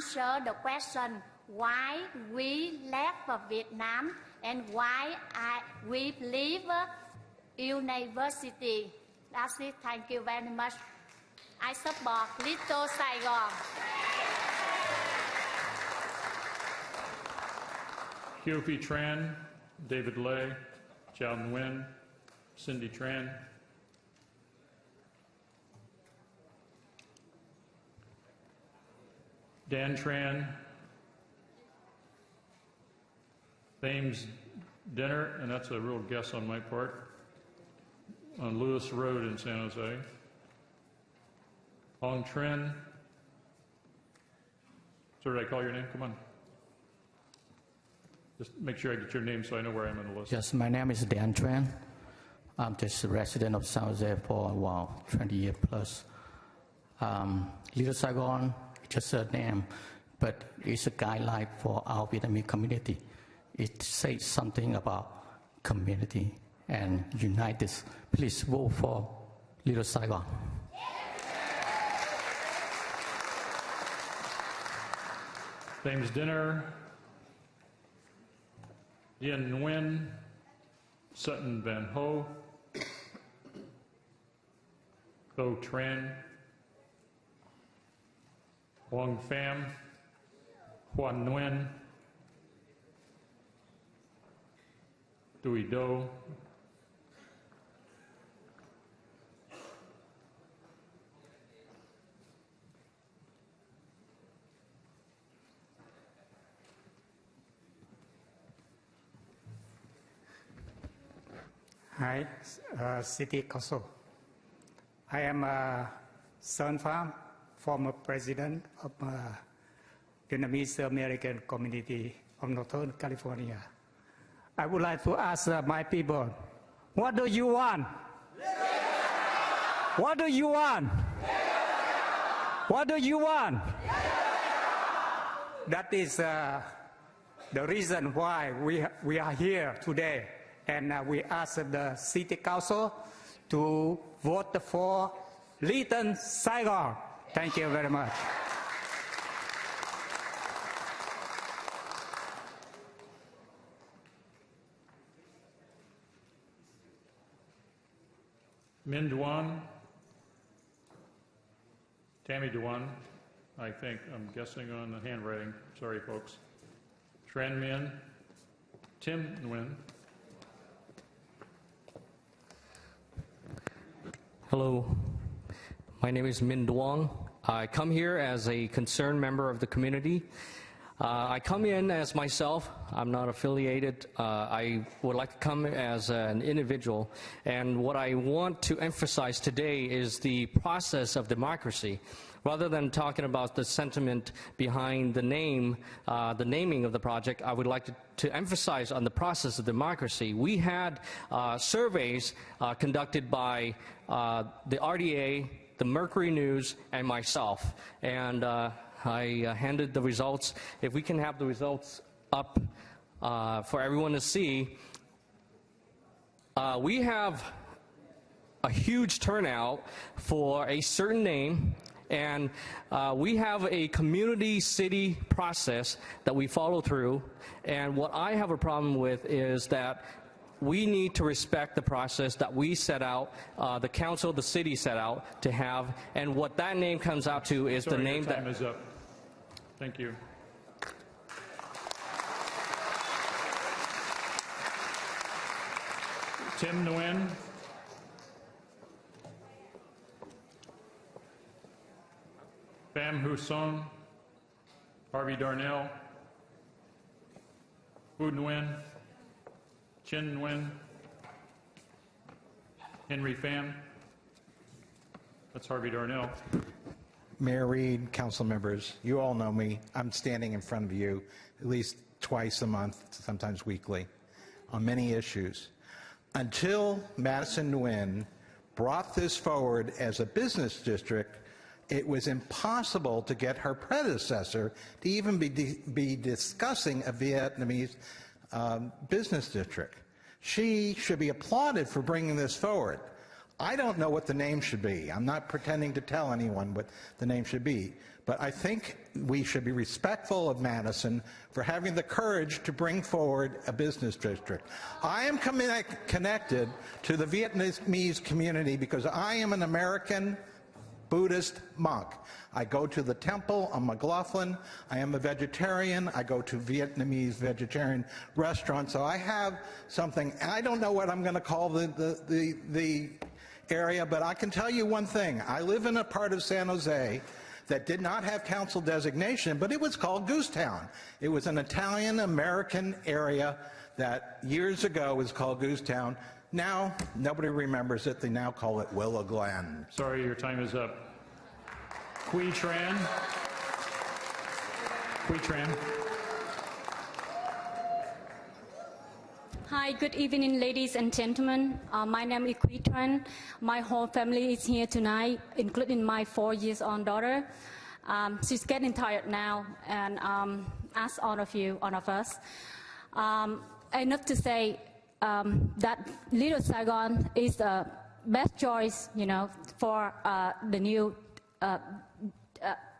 answer the question why we left Vietnam and why we leave university. That's it. Thank you very much. I support Little Saigon. Hugh Tran, David Lay, Chao Nguyen, Cindy Tran. Dan Tran, Thames Dinner, and that's a real guess on my part, on Lewis Road in San Jose. Hong Trin. Sir, did I call your name? Come on. Just make sure I get your name so I know where I am on the list. Yes, my name is Dan Tran. I'm just a resident of San Jose for a while, 20 years plus. Little Saigon, just a name, but it's a guideline for our Vietnamese community. It says something about community and unite us. Please vote for Little Saigon. Thames Dinner, Dien Nguyen, Sutton Van Ho, Tho Tran, Hoang Pham, Hoan Nguyen, Dui Do, Hi, City Council. I am Sơn Pham, former president of Vietnamese American community of Northern California. I would like to ask my people, what do you want? What do you want? What do you want? That is the reason why we are here today. And we ask the City Council to vote for Little Saigon. Thank you very much. Min Duan, Tammy Duan, I think, I'm guessing on the handwriting. Sorry, folks. Tran Minh, Tim Nguyen. Hello, my name is Min Duong. I come here as a concerned member of the community. I come in as myself. I'm not affiliated. I would like to come as an individual. And what I want to emphasize today is the process of democracy. Rather than talking about the sentiment behind the name, the naming of the project, I would like to emphasize on the process of democracy. We had surveys conducted by the RDA, the Mercury News, and myself. And I handed the results. If we can have the results up for everyone to see, we have a huge turnout for a certain name. And we have a community city process that we follow through. And what I have a problem with is that we need to respect the process that we set out, the council, the city set out to have. And what that name comes out to is the name that... Time is up. Thank you. Tim Nguyen. Pham Hu Song, Harvey Darnell, Hu Nguyen, Chin Nguyen, Henry Pham. That's Harvey Darnell. Mayor Reed, council members, you all know me. I'm standing in front of you at least twice a month, sometimes weekly, on many issues. Until Madison Nguyen brought this forward as a business district, it was impossible to get her predecessor to even be discussing a Vietnamese business district. She should be applauded for bringing this forward. I don't know what the name should be. I'm not pretending to tell anyone what the name should be. But I think we should be respectful of Madison for having the courage to bring forward a business district. I am connected to the Vietnamese community because I am an American Buddhist monk. I go to the temple on McLaughlin. I am a vegetarian. I go to Vietnamese vegetarian restaurants. So I have something. I don't know what I'm going to call the area, but I can tell you one thing. I live in a part of San Jose that did not have council designation, but it was called Goosetown. It was an Italian-American area that years ago was called Goosetown. Now, nobody remembers it. They now call it Willow Glen. Sorry, your time is up. Quy Tran. Quy Tran. Hi, good evening, ladies and gentlemen. My name is Quy Tran. My whole family is here tonight, including my 4-year-old daughter. She's getting tired now, and ask all of us. Enough to say that Little Saigon is the best choice, for the new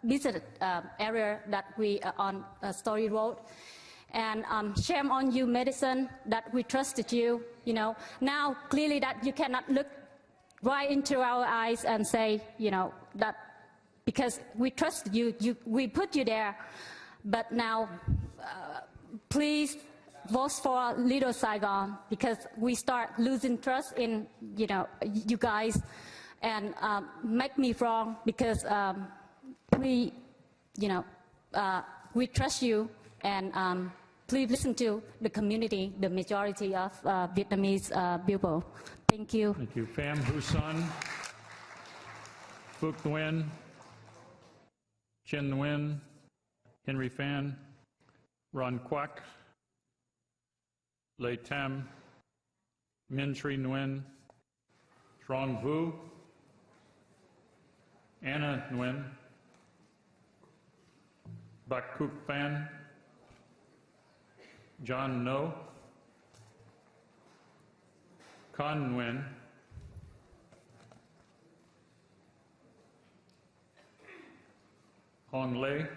business area that we are on Story Road. And shame on you, Madison, that we trusted you. Now clearly that you cannot look right into our eyes and say, that because we trusted you, we put you there. But now, please vote for Little Saigon, because we start losing trust in, you guys, and make me wrong because we trust you, and please listen to the community, the majority of Vietnamese people. Thank you. Thank you. Pham Huson, Phuc Nguyen, Chin Nguyen, Henry Phan, Ron Quoc, Lê Tam, Minh Tri Nguyen, Trong Vu, Anna Nguyen, Bac Cuc Phan, John No, Con Nguyen, Hong Lê,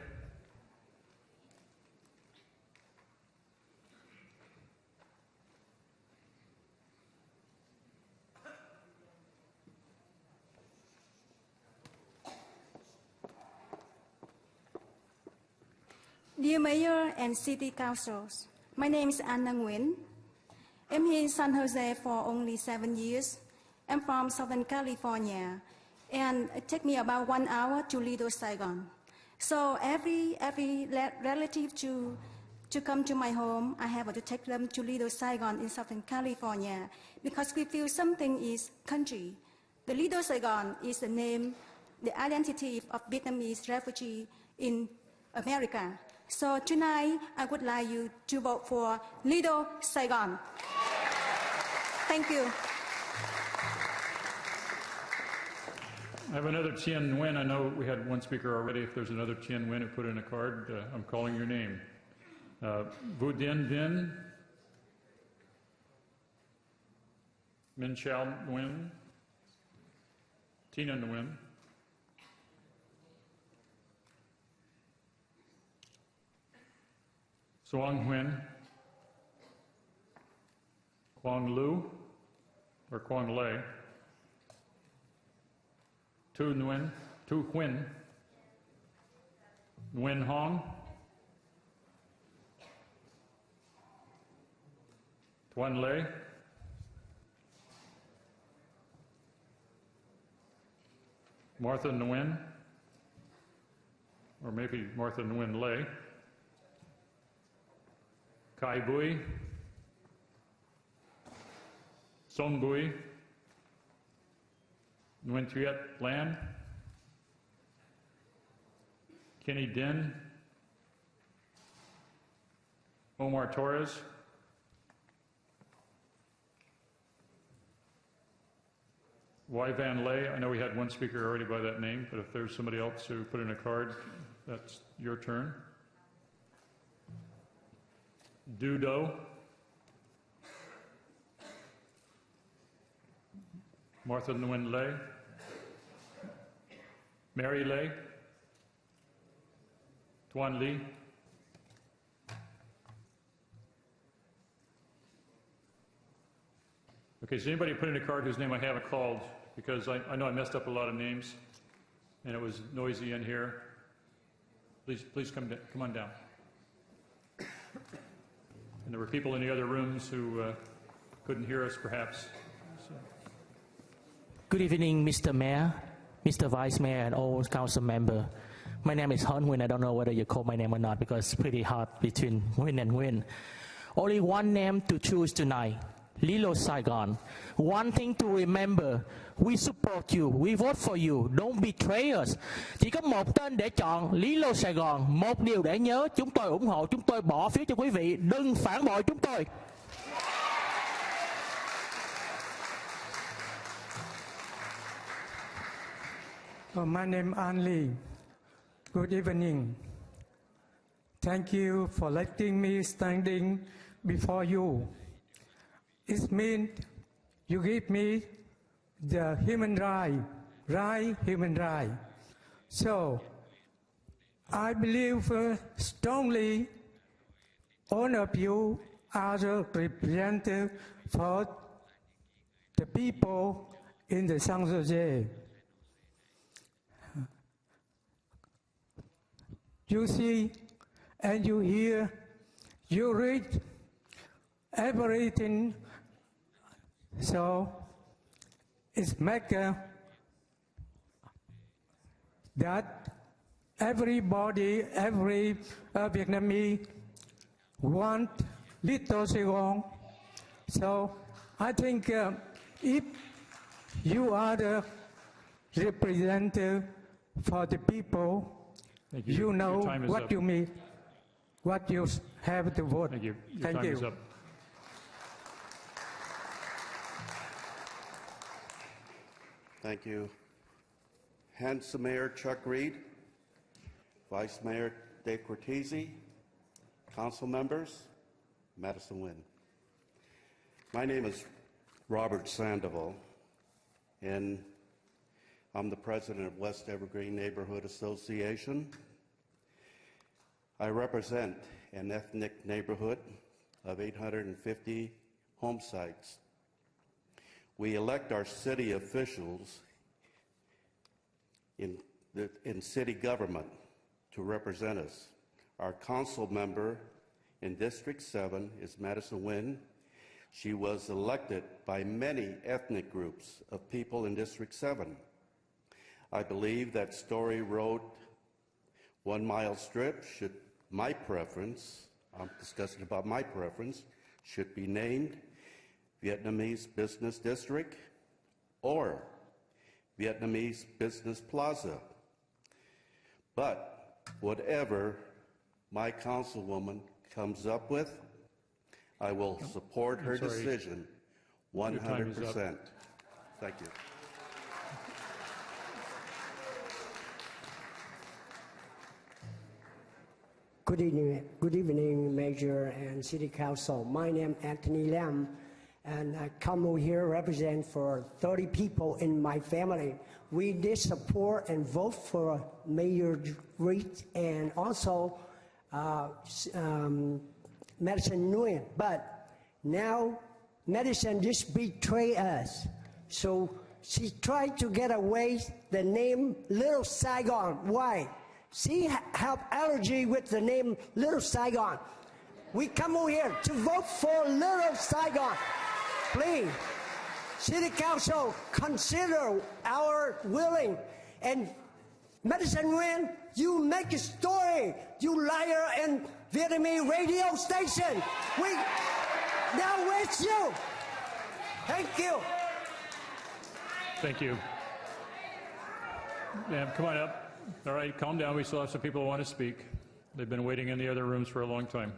Dear Mayor and City Councils, my name is Anna Nguyen. I'm here in San Jose for only 7 years. I'm from Southern California, and it takes me about 1 hour to Little Saigon. So every relative to come to my home, I have to take them to Little Saigon in Southern California, because we feel something is country. The Little Saigon is the name, the identity of Vietnamese refugee in America. So tonight, I would like you to vote for Little Saigon. Thank you. I have another Tien Nguyen. I know we had one speaker already. If there's another Tien Nguyen who put in a card, I'm calling your name. Vu Dien Vinh, Minh Chao Nguyen, Tina Nguyen, Xuong Nguyen, Quang Lu, or Quang Lê, Tu Nguyen, Tu Huynh, Nguyen Hong, Tuan Lê, Martha Nguyen, or maybe Martha Nguyen Lê, Kai Bui, Song Bui, Nguyen Triet Lan, Kenny Din, Omar Torres, Y Van Lay. I know we had one speaker already by that name, but if there's somebody else who put in a card, that's your turn. Dudo, Martha Nguyen Lay, Mary Lay, Tuan Lee, okay, is anybody put in a card whose name I haven't called? Because I know I messed up a lot of names, and it was noisy in here. Please come on down. And there were people in the other rooms who couldn't hear us, perhaps. So. Good evening, Mr. Mayor, Mr. Vice Mayor, and all council members. My name is Nguyen. I don't know whether you call my name or not because it's pretty hard between Nguyen and Nguyen. Only one name to choose tonight. Little Saigon. One thing to remember, we support you, we vote for you, don't betray us. Chỉ có một tên để chọn, Little Saigon. Một điều để nhớ, chúng tôi ủng hộ, chúng tôi bỏ phiếu cho quý vị, đừng phản bội chúng tôi. My name is An Lee. Good evening. Thank you for letting me standing before you. It means you give me the human right, human right. So I believe strongly all of you are the representative for the people in the San Jose. You see and you hear, you read everything. So it's matter that everybody, every Vietnamese want Little Saigon. So I think if you are the representative for the people, you know what you mean, what you have to vote. Thank you. Your Thank time you. is up. Thank you. Handsome Mayor Chuck Reed, Vice Mayor De Cortese, Council members, Madison Nguyen. My name is Robert Sandoval, and I'm the president of West Evergreen Neighborhood Association. I represent an ethnic neighborhood of 850 home sites. We elect our city officials in city government to represent us. Our council member in District 7 is Madison Nguyen. She was elected by many ethnic groups of people in District 7. I believe that Story Road 1 mile strip should, my preference, I'm discussing about my preference, should be named Vietnamese Business District or Vietnamese Business Plaza. But whatever my councilwoman comes up with, I will support her decision 100%. Thank you. Good evening, Mayor and City Council. My name is Anthony Lam, and I come over here represent for 30 people in my family. We did support and vote for Mayor Reed and also Madison Nguyen, but now Madison just betrayed us. So she tried to get away the name Little Saigon. Why? She have allergy with the name Little Saigon. We come over here to vote for Little Saigon. Please, City Council, consider our willing. And Madison Nguyen, you make a story, you liar and Vietnamese radio station. We now with you. Thank you. Thank you. Ma'am, come on up. All right, calm down. We still have some people who want to speak. They've been waiting in the other rooms for a long time.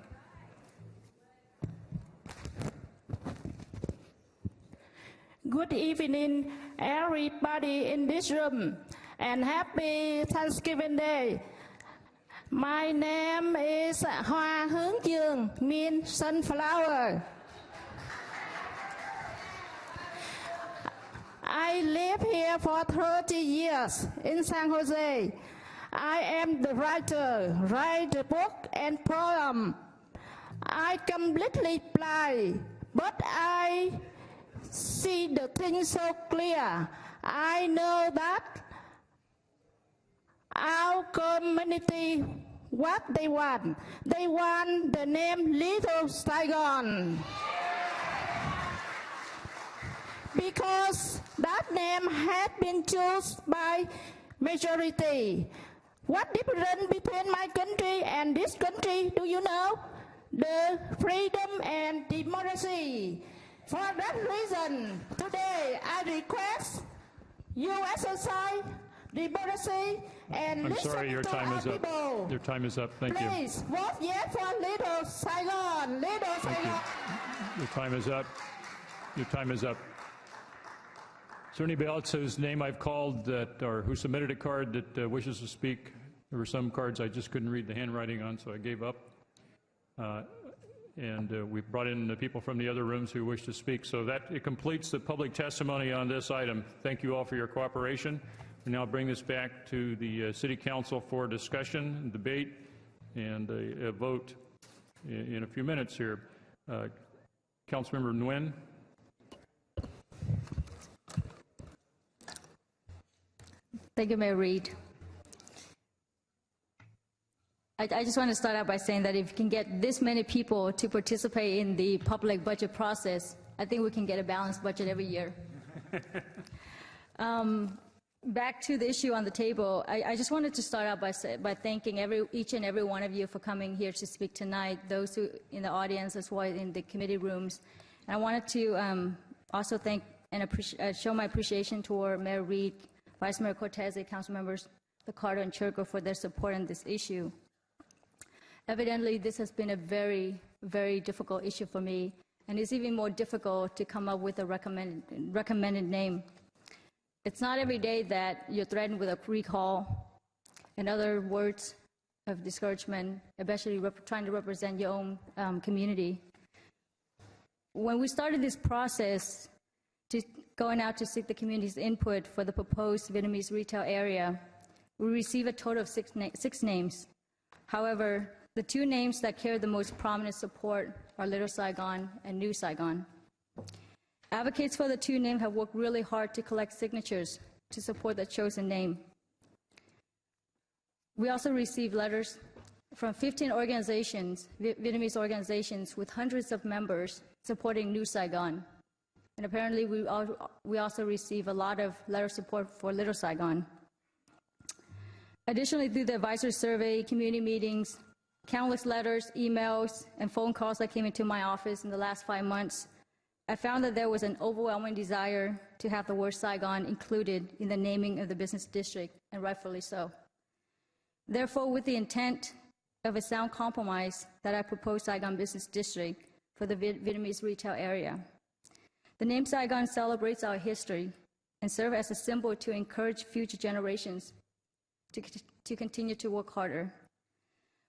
Good evening, everybody in this room, and happy Thanksgiving Day. My name is Hoa Hướng Dương, mean sunflower. I live here for 30 years in San Jose. I am the writer, write the book and poem. I completely blind, but I see the things so clear. I know that our community, what they want the name Little Saigon. Because that name had been chosen by majority. What difference between my country and this country, do you know? The freedom and democracy. For that reason, today I request you exercise democracy and I'm listen sorry, your to time our is up. people. Your time is up. Thank you. Please vote yes for Little Saigon. Little Thank Saigon. you. Your time is up. Your time is up. Is there anybody else whose name I've called that, or who submitted a card that wishes to speak? There were some cards I just couldn't read the handwriting on, so I gave up. We brought in the people from the other rooms who wish to speak. So it completes the public testimony on this item. Thank you all for your cooperation. We now bring this back to the City Council for discussion, debate, and a vote in a few minutes here. Councilmember Nguyen. Thank you, Mayor Reed. I just want to start out by saying that if you can get this many people to participate in the public budget process, I think we can get a balanced budget every year. Back to the issue on the table, I just wanted to start out by thanking each and every one of you for coming here to speak tonight, those who in the audience as well in the committee rooms. And I wanted to also thank and show my appreciation toward Mayor Reed, Vice Mayor Cortese, Council members Ricardo and Churko for their support on this issue. Evidently, this has been a very, very difficult issue for me, and it's even more difficult to come up with a recommended name. It's not every day that you're threatened with a recall and other words of discouragement, especially trying to represent your own community. When we started this process, going out to seek the community's input for the proposed Vietnamese retail area, we received a total of six names. However, the two names that carry the most prominent support are Little Saigon and New Saigon. Advocates for the two names have worked really hard to collect signatures to support the chosen name. We also received letters from 15 organizations, Vietnamese organizations with hundreds of members supporting New Saigon. And apparently we also received a lot of letter support for Little Saigon. Additionally, through the advisory survey, community meetings, countless letters, emails, and phone calls that came into my office in the last 5 months, I found that there was an overwhelming desire to have the word Saigon included in the naming of the business district, and rightfully so. Therefore, with the intent of a sound compromise, that I proposed Saigon Business District for the Vietnamese retail area. The name Saigon celebrates our history and serves as a symbol to encourage future generations to continue to work harder.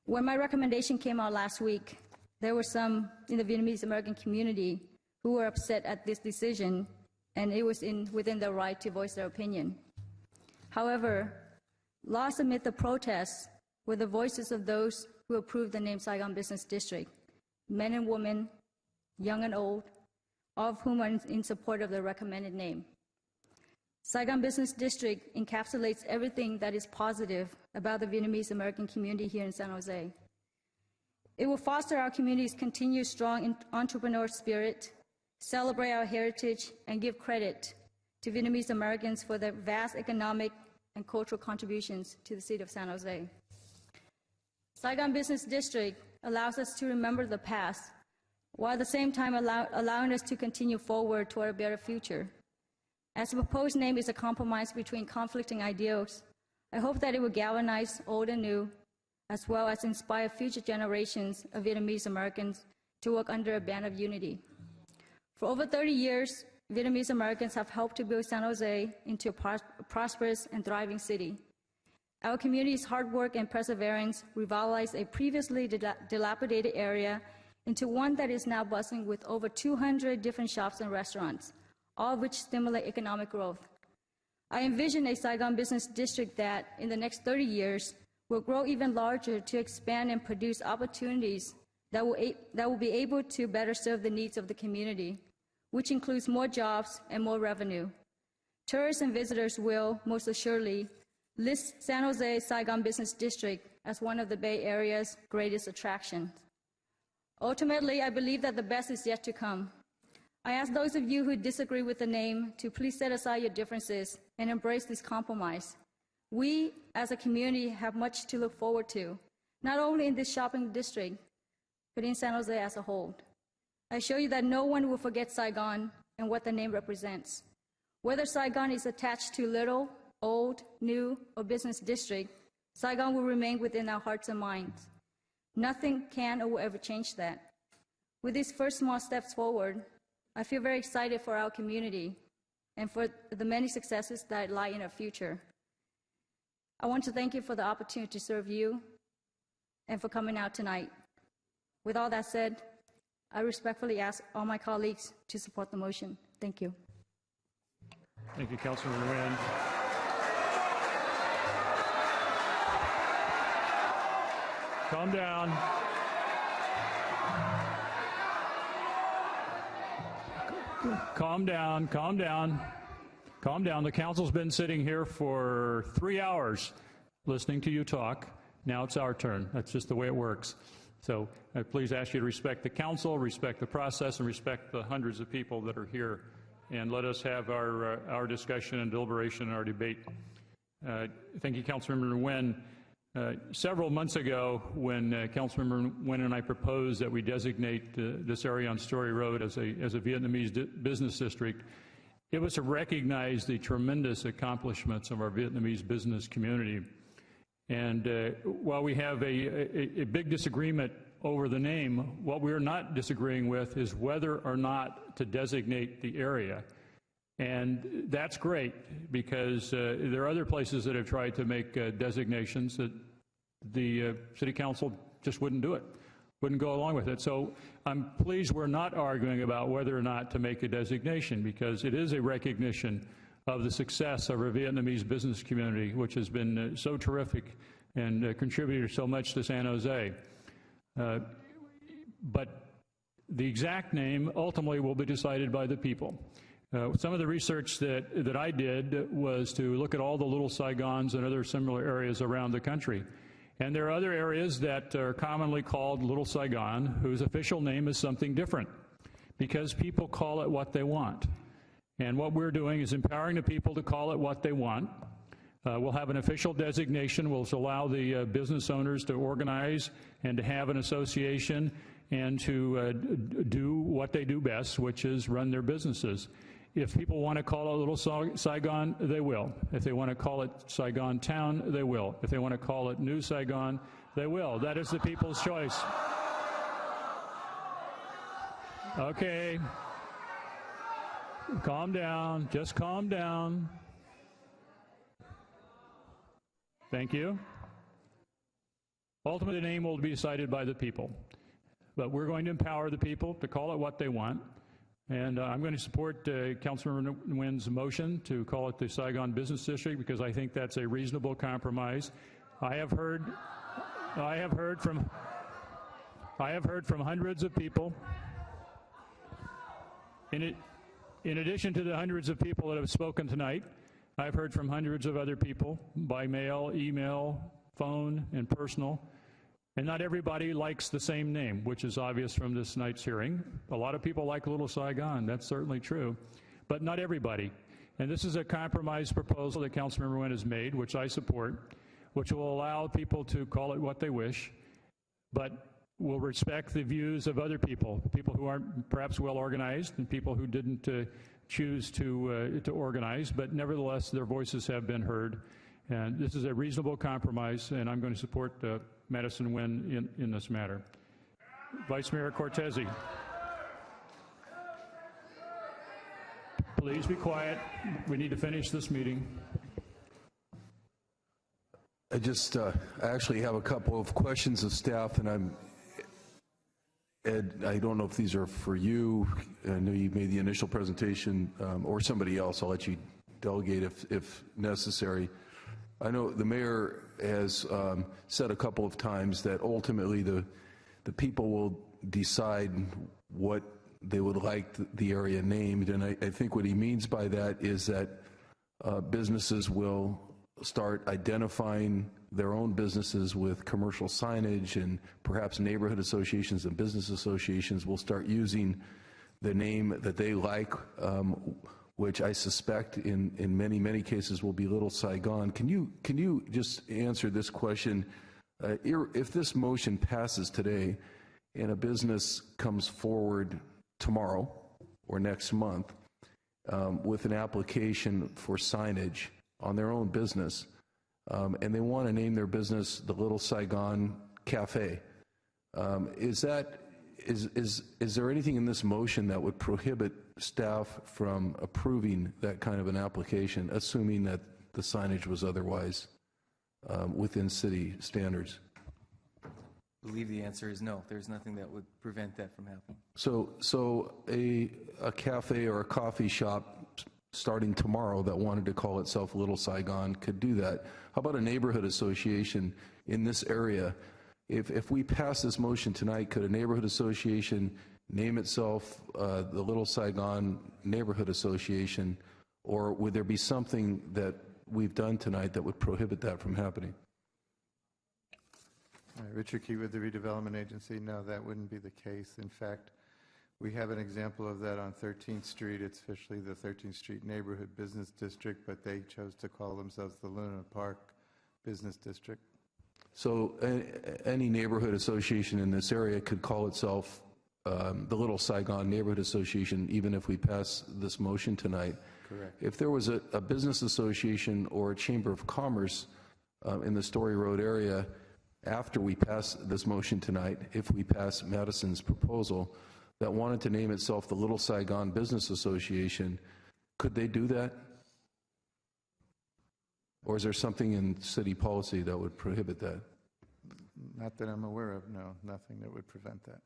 When my recommendation came out last week, there were some in the Vietnamese American community who were upset at this decision, and it was within their right to voice their opinion. However, lost amid the protests were the voices of those who approved the name Saigon Business District, men and women, young and old, all of whom are in support of the recommended name. Saigon Business District encapsulates everything that is positive about the Vietnamese American community here in San Jose. It will foster our community's continued strong entrepreneur spirit, celebrate our heritage, and give credit to Vietnamese Americans for their vast economic and cultural contributions to the city of San Jose. Saigon Business District allows us to remember the past, while at the same time allowing us to continue forward toward a better future. As the proposed name is a compromise between conflicting ideals, I hope that it will galvanize old and new, as well as inspire future generations of Vietnamese Americans to work under a band of unity. For over 30 years, Vietnamese Americans have helped to build San Jose into a prosperous and thriving city. Our community's hard work and perseverance revitalized a previously dilapidated area into one that is now bustling with over 200 different shops and restaurants, all of which stimulate economic growth. I envision a Saigon business district that, in the next 30 years, will grow even larger to expand and produce opportunities that will be able to better serve the needs of the community, which includes more jobs and more revenue. Tourists and visitors will, most assuredly, list San Jose Saigon Business District as one of the Bay Area's greatest attractions. Ultimately, I believe that the best is yet to come. I ask those of you who disagree with the name to please set aside your differences and embrace this compromise. We, as a community, have much to look forward to, not only in this shopping district, but in San Jose as a whole. I assure you that no one will forget Saigon and what the name represents. Whether Saigon is attached to little, old, new, or business district, Saigon will remain within our hearts and minds. Nothing can or will ever change that. With these first small steps forward, I feel very excited for our community and for the many successes that lie in our future. I want to thank you for the opportunity to serve you and for coming out tonight. With all that said, I respectfully ask all my colleagues to support the motion. Thank you. Thank you, Councilman Nguyen. Calm down. Calm down, calm down. Calm down. The council's been sitting here for 3 hours listening to you talk. Now it's our turn. That's just the way it works. So I please ask you to respect the council, respect the process, and respect the hundreds of people that are here. And let us have our discussion and deliberation and our debate. Thank you, Councilmember Nguyen. Several months ago, when Councilmember Nguyen and I proposed that we designate this area on Story Road as a Vietnamese business district, it was to recognize the tremendous accomplishments of our Vietnamese business community. And while we have a big disagreement over the name, what we're not disagreeing with is whether or not to designate the area. And that's great, because there are other places that have tried to make designations that the City Council just wouldn't do it, wouldn't go along with it. So I'm pleased we're not arguing about whether or not to make a designation, because it is a recognition of the success of our Vietnamese business community, which has been so terrific and contributed so much to San Jose. But the exact name ultimately will be decided by the people. Some of the research that I did was to look at all the Little Saigons and other similar areas around the country. And there are other areas that are commonly called Little Saigon, whose official name is something different, because people call it what they want. And what we're doing is empowering the people to call it what they want. We'll have an official designation, which will allow the business owners to organize and to have an association and to do what they do best, which is run their businesses. If people want to call it Little Saigon, they will. If they want to call it Saigon Town, they will. If they want to call it New Saigon, they will. That is the people's choice. Okay. Calm down. Just calm down. Thank you. Ultimately, the name will be decided by the people. But we're going to empower the people to call it what they want. And I'm going to support Councilmember Nguyen's motion to call it the Saigon Business District, because I think that's a reasonable compromise. I have heard from hundreds of people. In addition to the hundreds of people that have spoken tonight, I've heard from hundreds of other people by mail, email, phone, and personal. And not everybody likes the same name, which is obvious from this night's hearing. A lot of people like Little Saigon, that's certainly true, but not everybody. And this is a compromise proposal that Councilmember Nguyen has made, which I support, which will allow people to call it what they wish, but will respect the views of other people who aren't perhaps well organized and people who didn't choose to organize, but nevertheless their voices have been heard. And this is a reasonable compromise, and I'm going to support Madison Nguyen in this matter. Vice Mayor Cortese. Please be quiet. We need to finish this meeting. I just actually have a couple of questions of staff, and Ed, I don't know if these are for you. I know you made the initial presentation, or somebody else. I'll let you delegate if necessary. I know the mayor has said a couple of times that ultimately the people will decide what they would like the area named, and I think what he means by that is that businesses will start identifying their own businesses with commercial signage, and perhaps neighborhood associations and business associations will start using the name that they like, which I suspect in many cases will be Little Saigon. Can you just answer this question? If this motion passes today and a business comes forward tomorrow or next month with an application for signage on their own business, and they want to name their business the Little Saigon Cafe, is there anything in this motion that would prohibit staff from approving that kind of an application, assuming that the signage was otherwise within city standards? I believe the answer is no. There's nothing that would prevent that from happening. So a cafe or a coffee shop starting tomorrow that wanted to call itself Little Saigon could do that. How about a neighborhood association in this area? If we pass this motion tonight, could a neighborhood association name itself the Little Saigon Neighborhood Association, or would there be something that we've done tonight that would prohibit that from happening? Richard Key with the Redevelopment Agency. No, that wouldn't be the case. In fact, we have an example of that on 13th Street. It's officially the 13th Street Neighborhood Business District, but they chose to call themselves the Luna Park Business District. So any neighborhood association in this area could call itself the Little Saigon Neighborhood Association, even if we pass this motion tonight. Correct. If there was a business association or a chamber of commerce in the Story Road area, after we pass this motion tonight, if we pass Madison's proposal, that wanted to name itself the Little Saigon Business Association, could they do that? Or is there something in city policy that would prohibit that? Not that I'm aware of, no, nothing that would prevent that.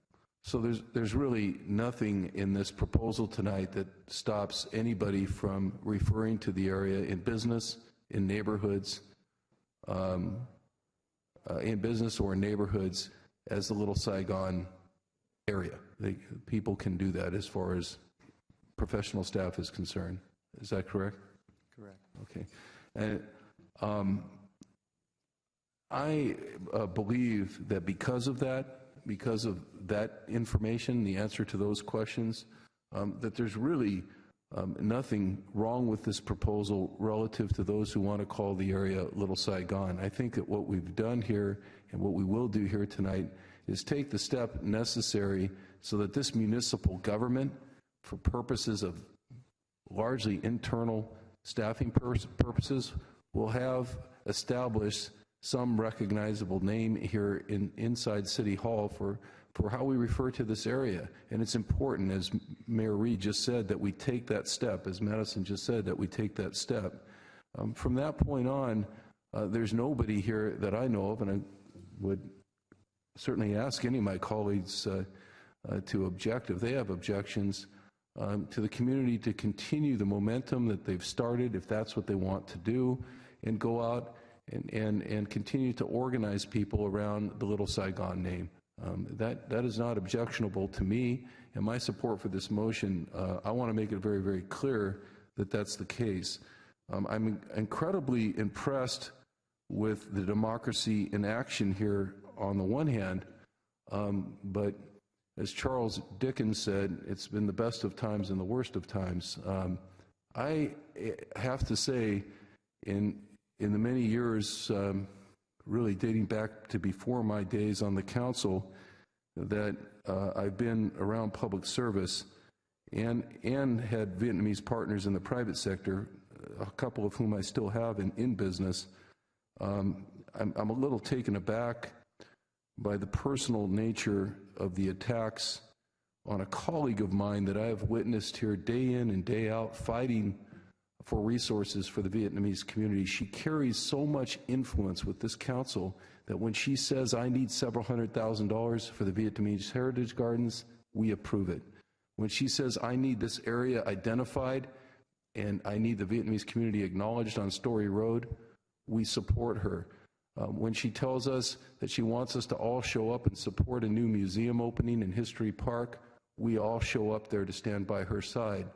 So there's really nothing in this proposal tonight that stops anybody from referring to the area in business, in neighborhoods, in business or in neighborhoods as the Little Saigon area. People can do that as far as professional staff is concerned. Is that correct? Correct. Okay. And I believe that because of that information, the answer to those questions, that there's really nothing wrong with this proposal relative to those who want to call the area Little Saigon. I think that what we've done here and what we will do here tonight is take the step necessary so that this municipal government, for purposes of largely internal staffing purposes, will have established some recognizable name here inside City Hall for how we refer to this area. And it's important, as Mayor Reed just said, that we take that step, as Madison just said, that we take that step. From that point on, there's nobody here that I know of, and I would certainly ask any of my colleagues to object, if they have objections, to the community to continue the momentum that they've started, if that's what they want to do, and go out and continue to organize people around the Little Saigon name. That is not objectionable to me, and my support for this motion, I want to make it very, very clear that that's the case. I'm incredibly impressed with the democracy in action here on the one hand, but as Charles Dickens said, it's been the best of times and the worst of times. I have to say, in the many years, really dating back to before my days on the council, that I've been around public service and had Vietnamese partners in the private sector, a couple of whom I still have in business. I'm a little taken aback by the personal nature of the attacks on a colleague of mine that I have witnessed here day in and day out, fighting for resources for the Vietnamese community. She carries so much influence with this council that when she says, I need several $100,000 for the Vietnamese Heritage Gardens, we approve it. When she says, I need this area identified and I need the Vietnamese community acknowledged on Story Road, we support her. When she tells us that she wants us to all show up and support a new museum opening in History Park, we all show up there to stand by her side.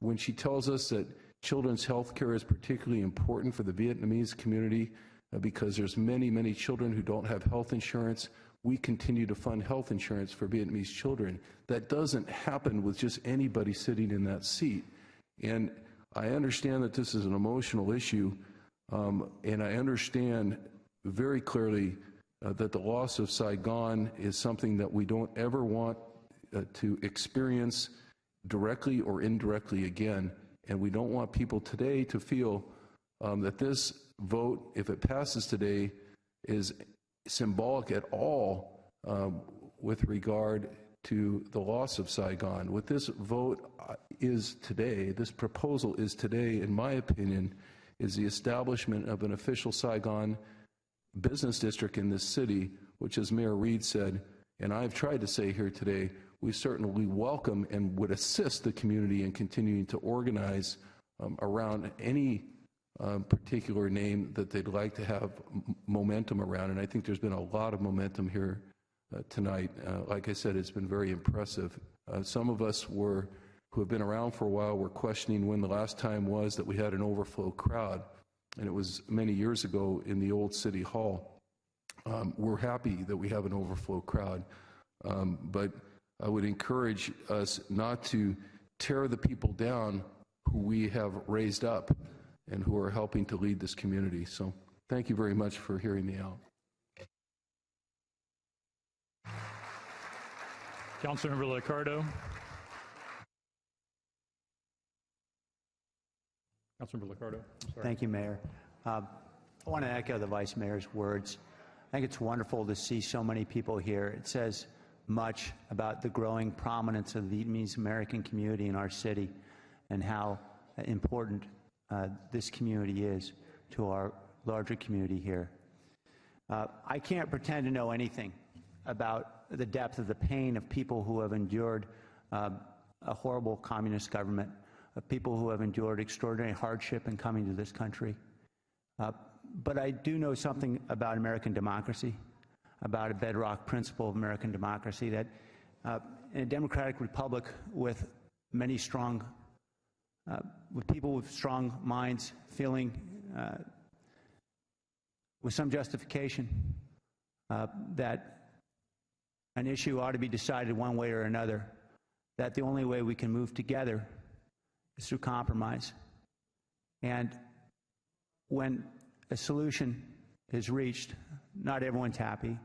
When she tells us that children's health care is particularly important for the Vietnamese community because there's many, many children who don't have health insurance, we continue to fund health insurance for Vietnamese children. That doesn't happen with just anybody sitting in that seat. And I understand that this is an emotional issue, and I understand very clearly that the loss of Saigon is something that we don't ever want to experience directly or indirectly again. And we don't want people today to feel that this vote, if it passes today, is symbolic at all with regard to the loss of Saigon. What this vote is today, this proposal is today, in my opinion, is the establishment of an official Saigon business district in this city, which, as Mayor Reed said, and I've tried to say here today, we certainly welcome and would assist the community in continuing to organize around any particular name that they'd like to have momentum around. And I think there's been a lot of momentum here tonight. Like I said, it's been very impressive. Some of us who have been around for a while were questioning when the last time was that we had an overflow crowd, and it was many years ago in the old City Hall. We're happy that we have an overflow crowd, but I would encourage us not to tear the people down who we have raised up and who are helping to lead this community. So thank you very much for hearing me out. Councilmember Liccardo. Councilmember Liccardo. Thank you, Mayor. I want to echo the Vice Mayor's words. I think it's wonderful to see so many people here. It says much about the growing prominence of the Vietnamese American community in our city and how important this community is to our larger community here. I can't pretend to know anything about the depth of the pain of people who have endured a horrible communist government, of people who have endured extraordinary hardship in coming to this country. But I do know something about American democracy, about a bedrock principle of American democracy, that in a democratic republic with many strong, with people with strong minds feeling with some justification that an issue ought to be decided one way or another, that the only way we can move together is through compromise. And when a solution is reached, not everyone's happy,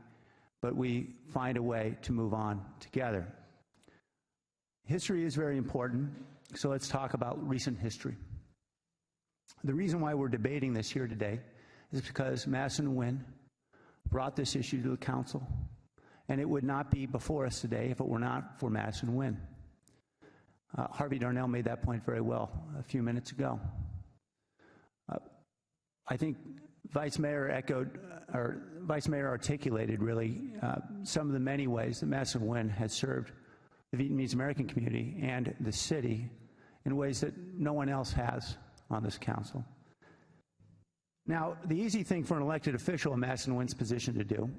but we find a way to move on together. History is very important, so let's talk about recent history. The reason why we're debating this here today is because Madison and Nguyen brought this issue to the council, and it would not be before us today if it were not for Madison and Nguyen. Harvey Darnell made that point very well a few minutes ago. I think Vice Mayor articulated really some of the many ways that Madison and Nguyen has served the Vietnamese American community and the city in ways that no one else has on this council. Now, the easy thing for an elected official in Madison and Nguyen's position to do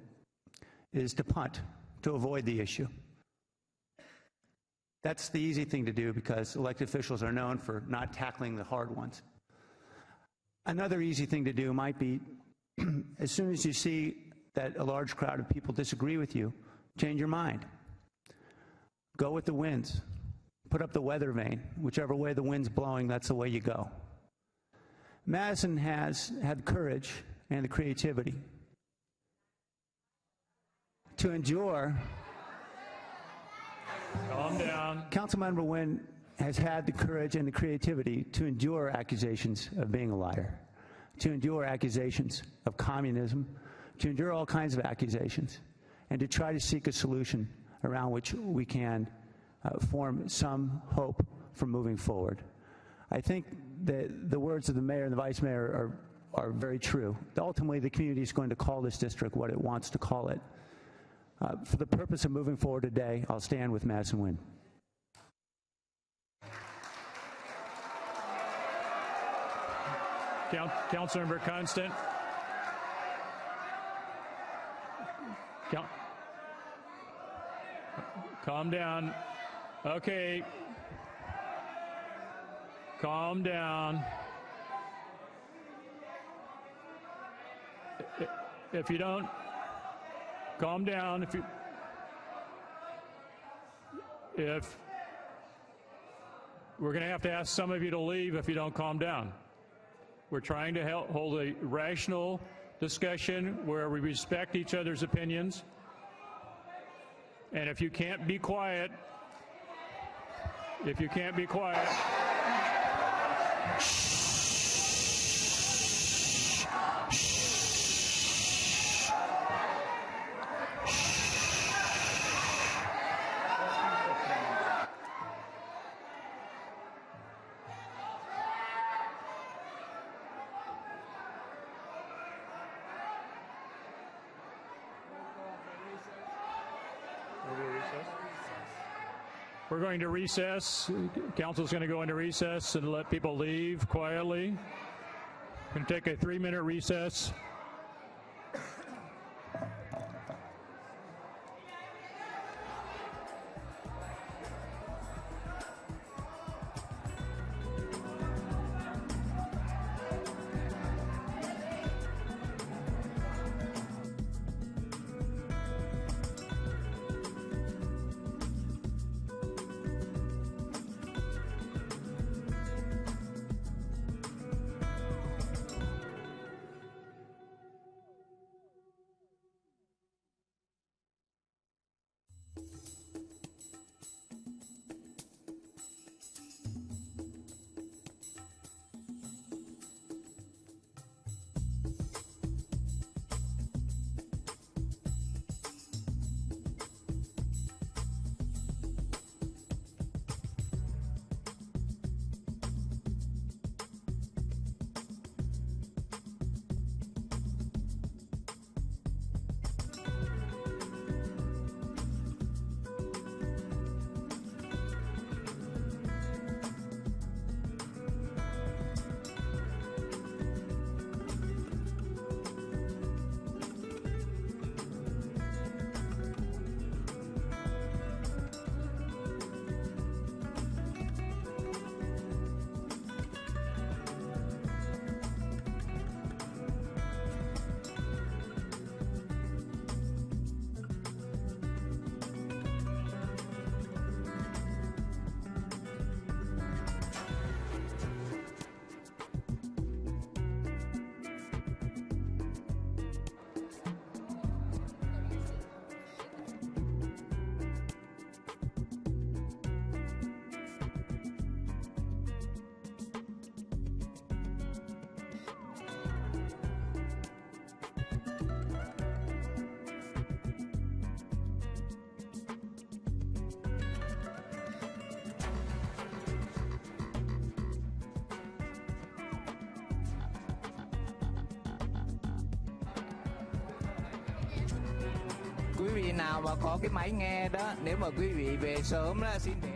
is to punt, to avoid the issue. That's the easy thing to do because elected officials are known for not tackling the hard ones. Another easy thing to do might be, as soon as you see that a large crowd of people disagree with you, change your mind. Go with the winds. Put up the weather vane. Whichever way the wind's blowing, that's the way you go. Madison has had courage and the creativity to endure. Calm down. Councilmember Nguyen has had the courage and the creativity to endure accusations of being a liar, to endure accusations of communism, to endure all kinds of accusations, and to try to seek a solution around which we can form some hope for moving forward. I think the words of the mayor and the vice mayor are very true. Ultimately, the community is going to call this district what it wants to call it. For the purpose of moving forward today, I'll stand with Madison Nguyen. Councilmember Constant. Calm down. Okay. Calm down. If you don't, calm down. If we're going to have to ask some of you to leave if you don't calm down. We're trying to hold a rational discussion where we respect each other's opinions. And if you can't be quiet, we're going to recess. Council's going to go into recess and let people leave quietly. We're going to take a 3-minute recess. Quý vị nào mà có cái máy nghe đó, nếu mà quý vị về sớm đó, xin để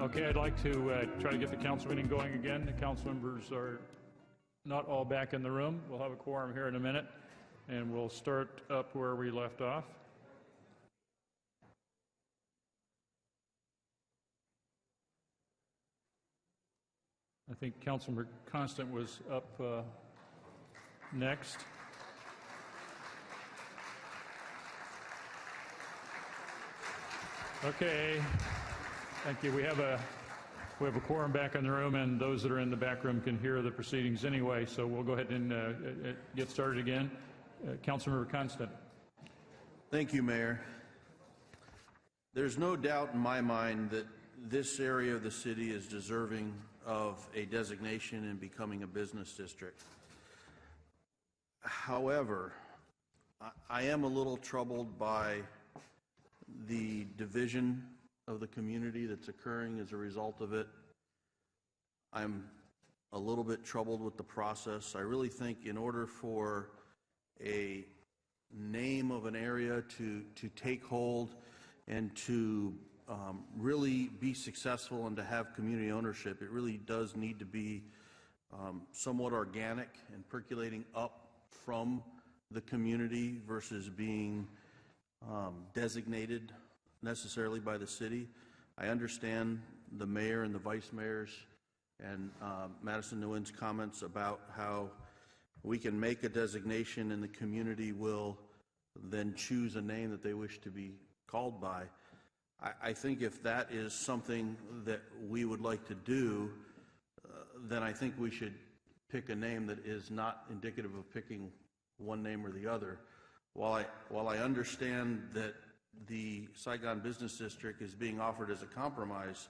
Okay, I'd like to try to get the council meeting going again. The council members are not all back in the room. We'll have a quorum here in a minute, and we'll start up where we left off. I think Councilmember Constant was up next. Okay, thank you. We have a quorum back in the room, and those that are in the back room can hear the proceedings anyway, so we'll go ahead and get started again. Councilmember Constant. Thank you, Mayor. There's no doubt in my mind that this area of the city is deserving of a designation and becoming a business district. However, I am a little troubled by the division of the community that's occurring as a result of it. I'm a little bit troubled with the process. I really think in order for a name of an area to take hold and to really be successful and to have community ownership, it really does need to be somewhat organic and percolating up from the community versus being designated necessarily by the city. I understand the mayor and the vice mayors and Madison Nguyen's comments about how we can make a designation and the community will then choose a name that they wish to be called by. I think if that is something that we would like to do, then I think we should pick a name that is not indicative of picking one name or the other. While I understand that the Saigon Business District is being offered as a compromise,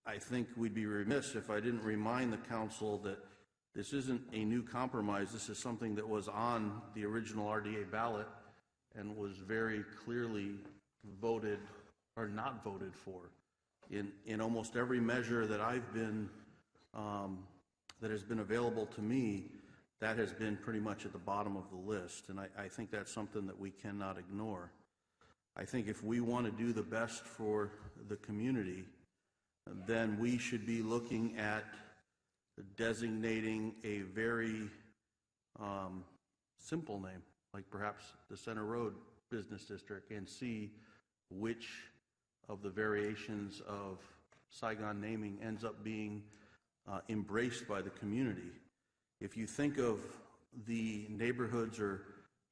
I think we'd be remiss if I didn't remind the council that this isn't a new compromise. This is something that was on the original RDA ballot and was very clearly voted or not voted for. In almost every measure that I've been, that has been available to me, that has been pretty much at the bottom of the list, and I think that's something that we cannot ignore. I think if we want to do the best for the community, then we should be looking at designating a very simple name, like perhaps the Center Road Business District, and see which of the variations of Saigon naming ends up being embraced by the community. If you think of the neighborhoods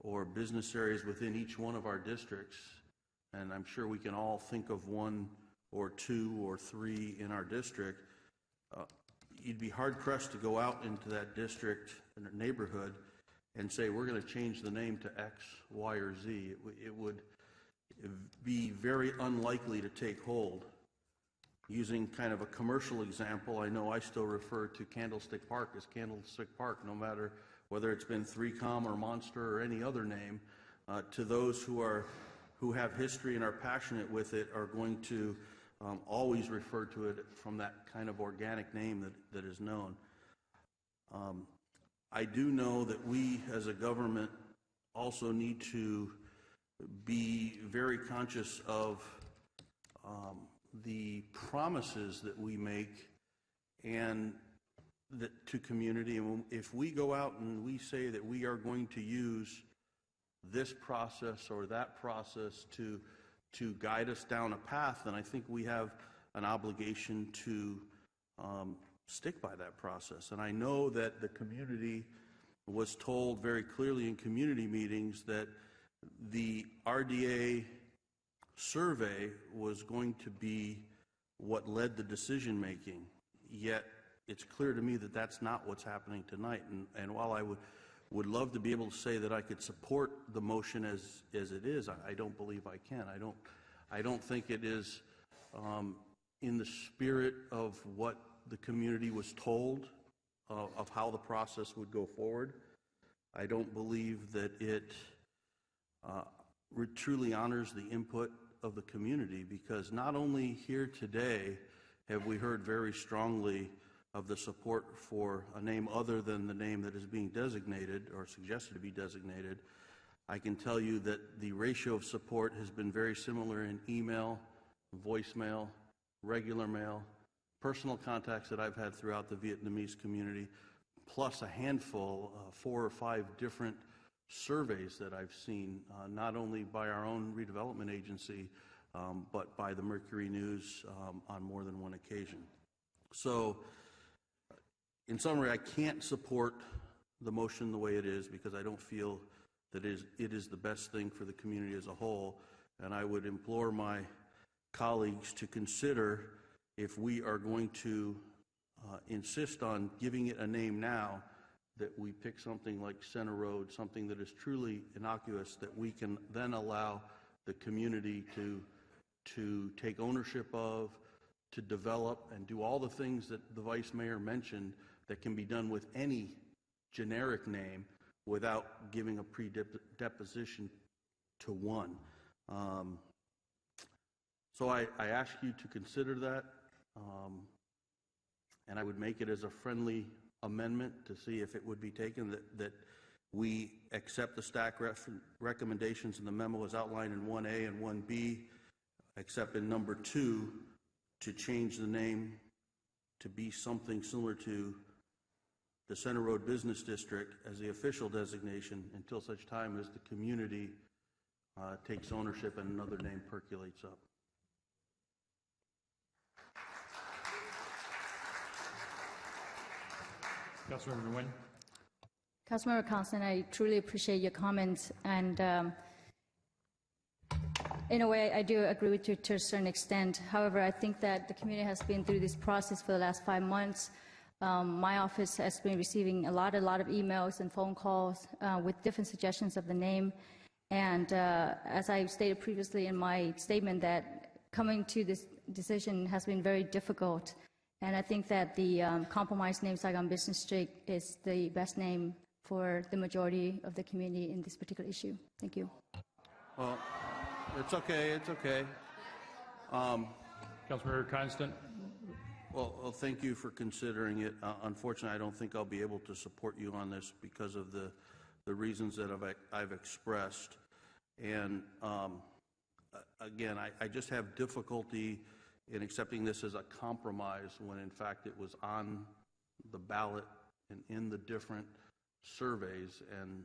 or business areas within each one of our districts, and I'm sure we can all think of one or two or three in our district, you'd be hard-pressed to go out into that district and neighborhood and say, we're going to change the name to X, Y, or Z. It would be very unlikely to take hold. Using kind of a commercial example, I know I still refer to Candlestick Park as Candlestick Park, no matter whether it's been 3Com or Monster or any other name. To those who have history and are passionate with it are going to always refer to it from that kind of organic name that is known. I do know that we as a government also need to be very conscious of the promises that we make and that to community. And if we go out and we say that we are going to use this process or that process to guide us down a path, then I think we have an obligation to stick by that process. And I know that the community was told very clearly in community meetings that the RDA survey was going to be what led the decision making, yet it's clear to me that that's not what's happening tonight. And while I would love to be able to say that I could support the motion as it is, I don't believe I can. I don't think it is in the spirit of what the community was told of how the process would go forward. I don't believe that it truly honors the input of the community, because not only here today have we heard very strongly of the support for a name other than the name that is being designated or suggested to be designated. I can tell you that the ratio of support has been very similar in email, voicemail, regular mail, personal contacts that I've had throughout the Vietnamese community, plus a handful, 4 or 5 different surveys that I've seen, not only by our own redevelopment agency, but by the Mercury News on more than one occasion. So, in summary, I can't support the motion the way it is because I don't feel that it is the best thing for the community as a whole, and I would implore my colleagues to consider if we are going to insist on giving it a name now, that we pick something like Center Road, something that is truly innocuous, that we can then allow the community to take ownership of, to develop, and do all the things that the Vice Mayor mentioned that can be done with any generic name without giving a predeposition to one. So I ask you to consider that, and I would make it as a friendly amendment to see if it would be taken, that we accept the staff recommendations in the memo as outlined in 1A and 1B, except in number 2 to change the name to be something similar to the Center Road Business District as the official designation until such time as the community takes ownership and another name percolates up. Councilmember Nguyen. Councilmember Constant, I truly appreciate your comments, and in a way, I do agree with you to a certain extent. However, I think that the community has been through this process for the last 5 months. My office has been receiving a lot of emails and phone calls with different suggestions of the name. And as I stated previously in my statement, that coming to this decision has been very difficult. And I think that the compromise name Saigon Business District is the best name for the majority of the community in this particular issue. Thank you. Well, it's okay. It's okay. Councilmember Constant. Well, thank you for considering it. Unfortunately, I don't think I'll be able to support you on this because of the reasons that I've expressed. And again, I just have difficulty in accepting this as a compromise when in fact it was on the ballot and in the different surveys, and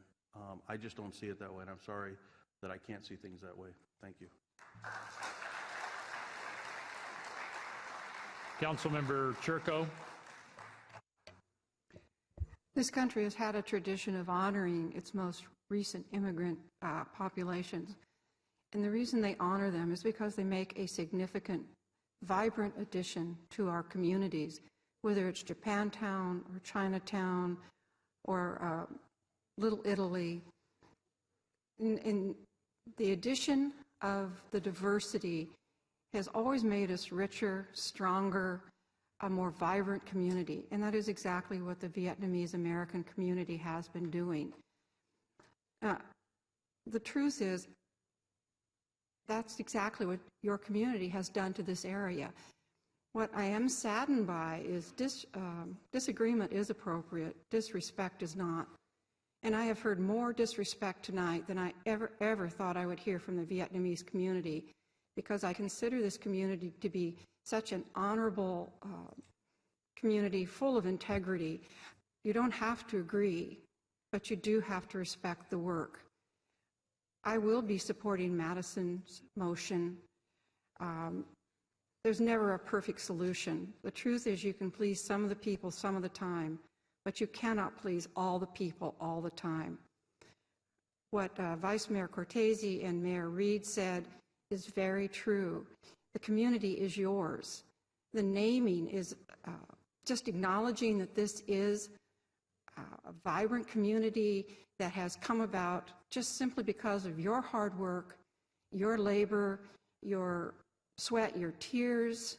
I just don't see it that way, and I'm sorry that I can't see things that way. Thank you. Councilmember Churko. This country has had a tradition of honoring its most recent immigrant populations, and the reason they honor them is because they make a significant, vibrant addition to our communities, whether it's Japantown or Chinatown or Little Italy. In the addition of the diversity has always made us richer, stronger, a more vibrant community, and that is exactly what the Vietnamese American community has been doing. The truth is, that's exactly what your community has done to this area. What I am saddened by is disagreement is appropriate, disrespect is not. And I have heard more disrespect tonight than I ever thought I would hear from the Vietnamese community, because I consider this community to be such an honorable community full of integrity. You don't have to agree, but you do have to respect the work. I will be supporting Madison's motion. There's never a perfect solution. The truth is you can please some of the people some of the time, but you cannot please all the people all the time. What Vice Mayor Cortese and Mayor Reed said is very true. The community is yours. The naming is just acknowledging that this is a vibrant community that has come about just simply because of your hard work, your labor, your sweat, your tears.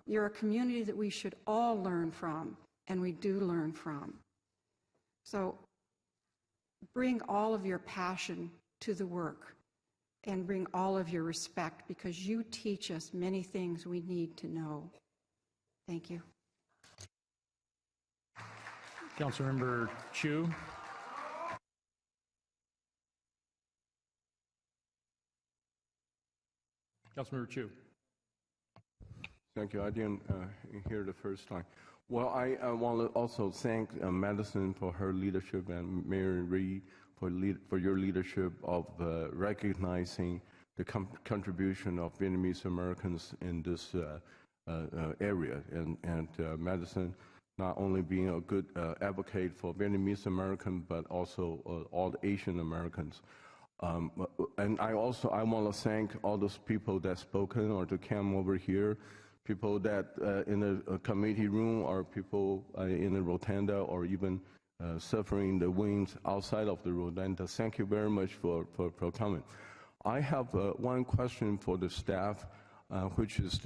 You're a community that we should all learn from, and we do learn from. So bring all of your passion to the work and bring all of your respect, because you teach us many things we need to know. Thank you. Councilmember Chu. Councilmember Chu. Thank you. I didn't hear the first time. Well, I want to also thank Madison for her leadership and Mayor Reed for your leadership of recognizing the contribution of Vietnamese Americans in this area. And Madison not only being a good advocate for Vietnamese Americans, but also all the Asian Americans. And I want to thank all those people that spoken or to come over here, people that in the committee room or people in the rotunda or even suffering the winds outside of the rotunda. Thank you very much for coming. I have one question for the staff, which is,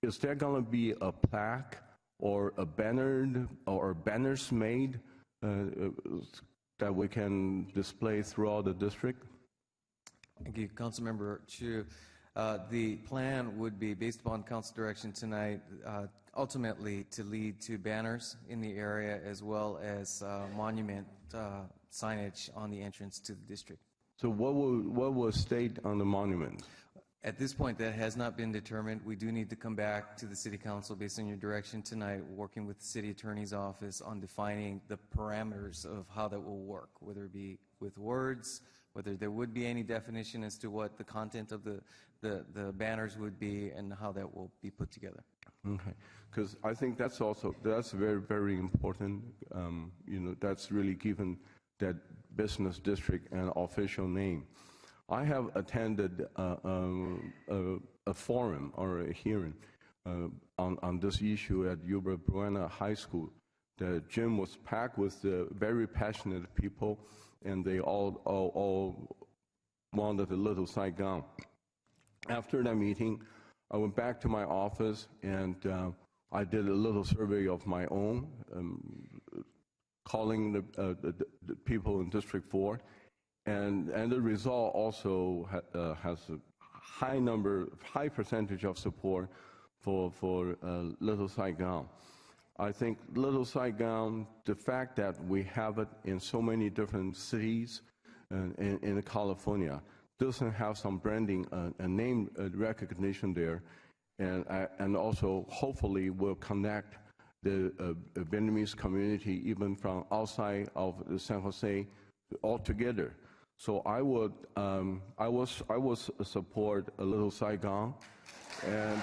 is there going to be a plaque or a banner or banners made that we can display throughout the district? Thank you, Councilmember Chu. The plan would be, based upon council direction tonight, ultimately to lead to banners in the area as well as monument signage on the entrance to the district. So what will state on the monument? At this point, that has not been determined. We do need to come back to the City Council based on your direction tonight, working with the City Attorney's Office on defining the parameters of how that will work, whether it be with words, whether there would be any definition as to what the content of the banners would be and how that will be put together. Okay, because I think that's very, very important. That's really given that business district an official name. I have attended a forum or a hearing on this issue at Yuba Buena High School. The gym was packed with very passionate people, and they all wanted a Little Saigon. After that meeting, I went back to my office and I did a little survey of my own, calling the people in District 4. And the result also has a high percentage of support for Little Saigon. I think Little Saigon, the fact that we have it in so many different cities in California, doesn't have some branding and name recognition there, and also hopefully will connect the Vietnamese community even from outside of San Jose all together. So I would support a Little Saigon, and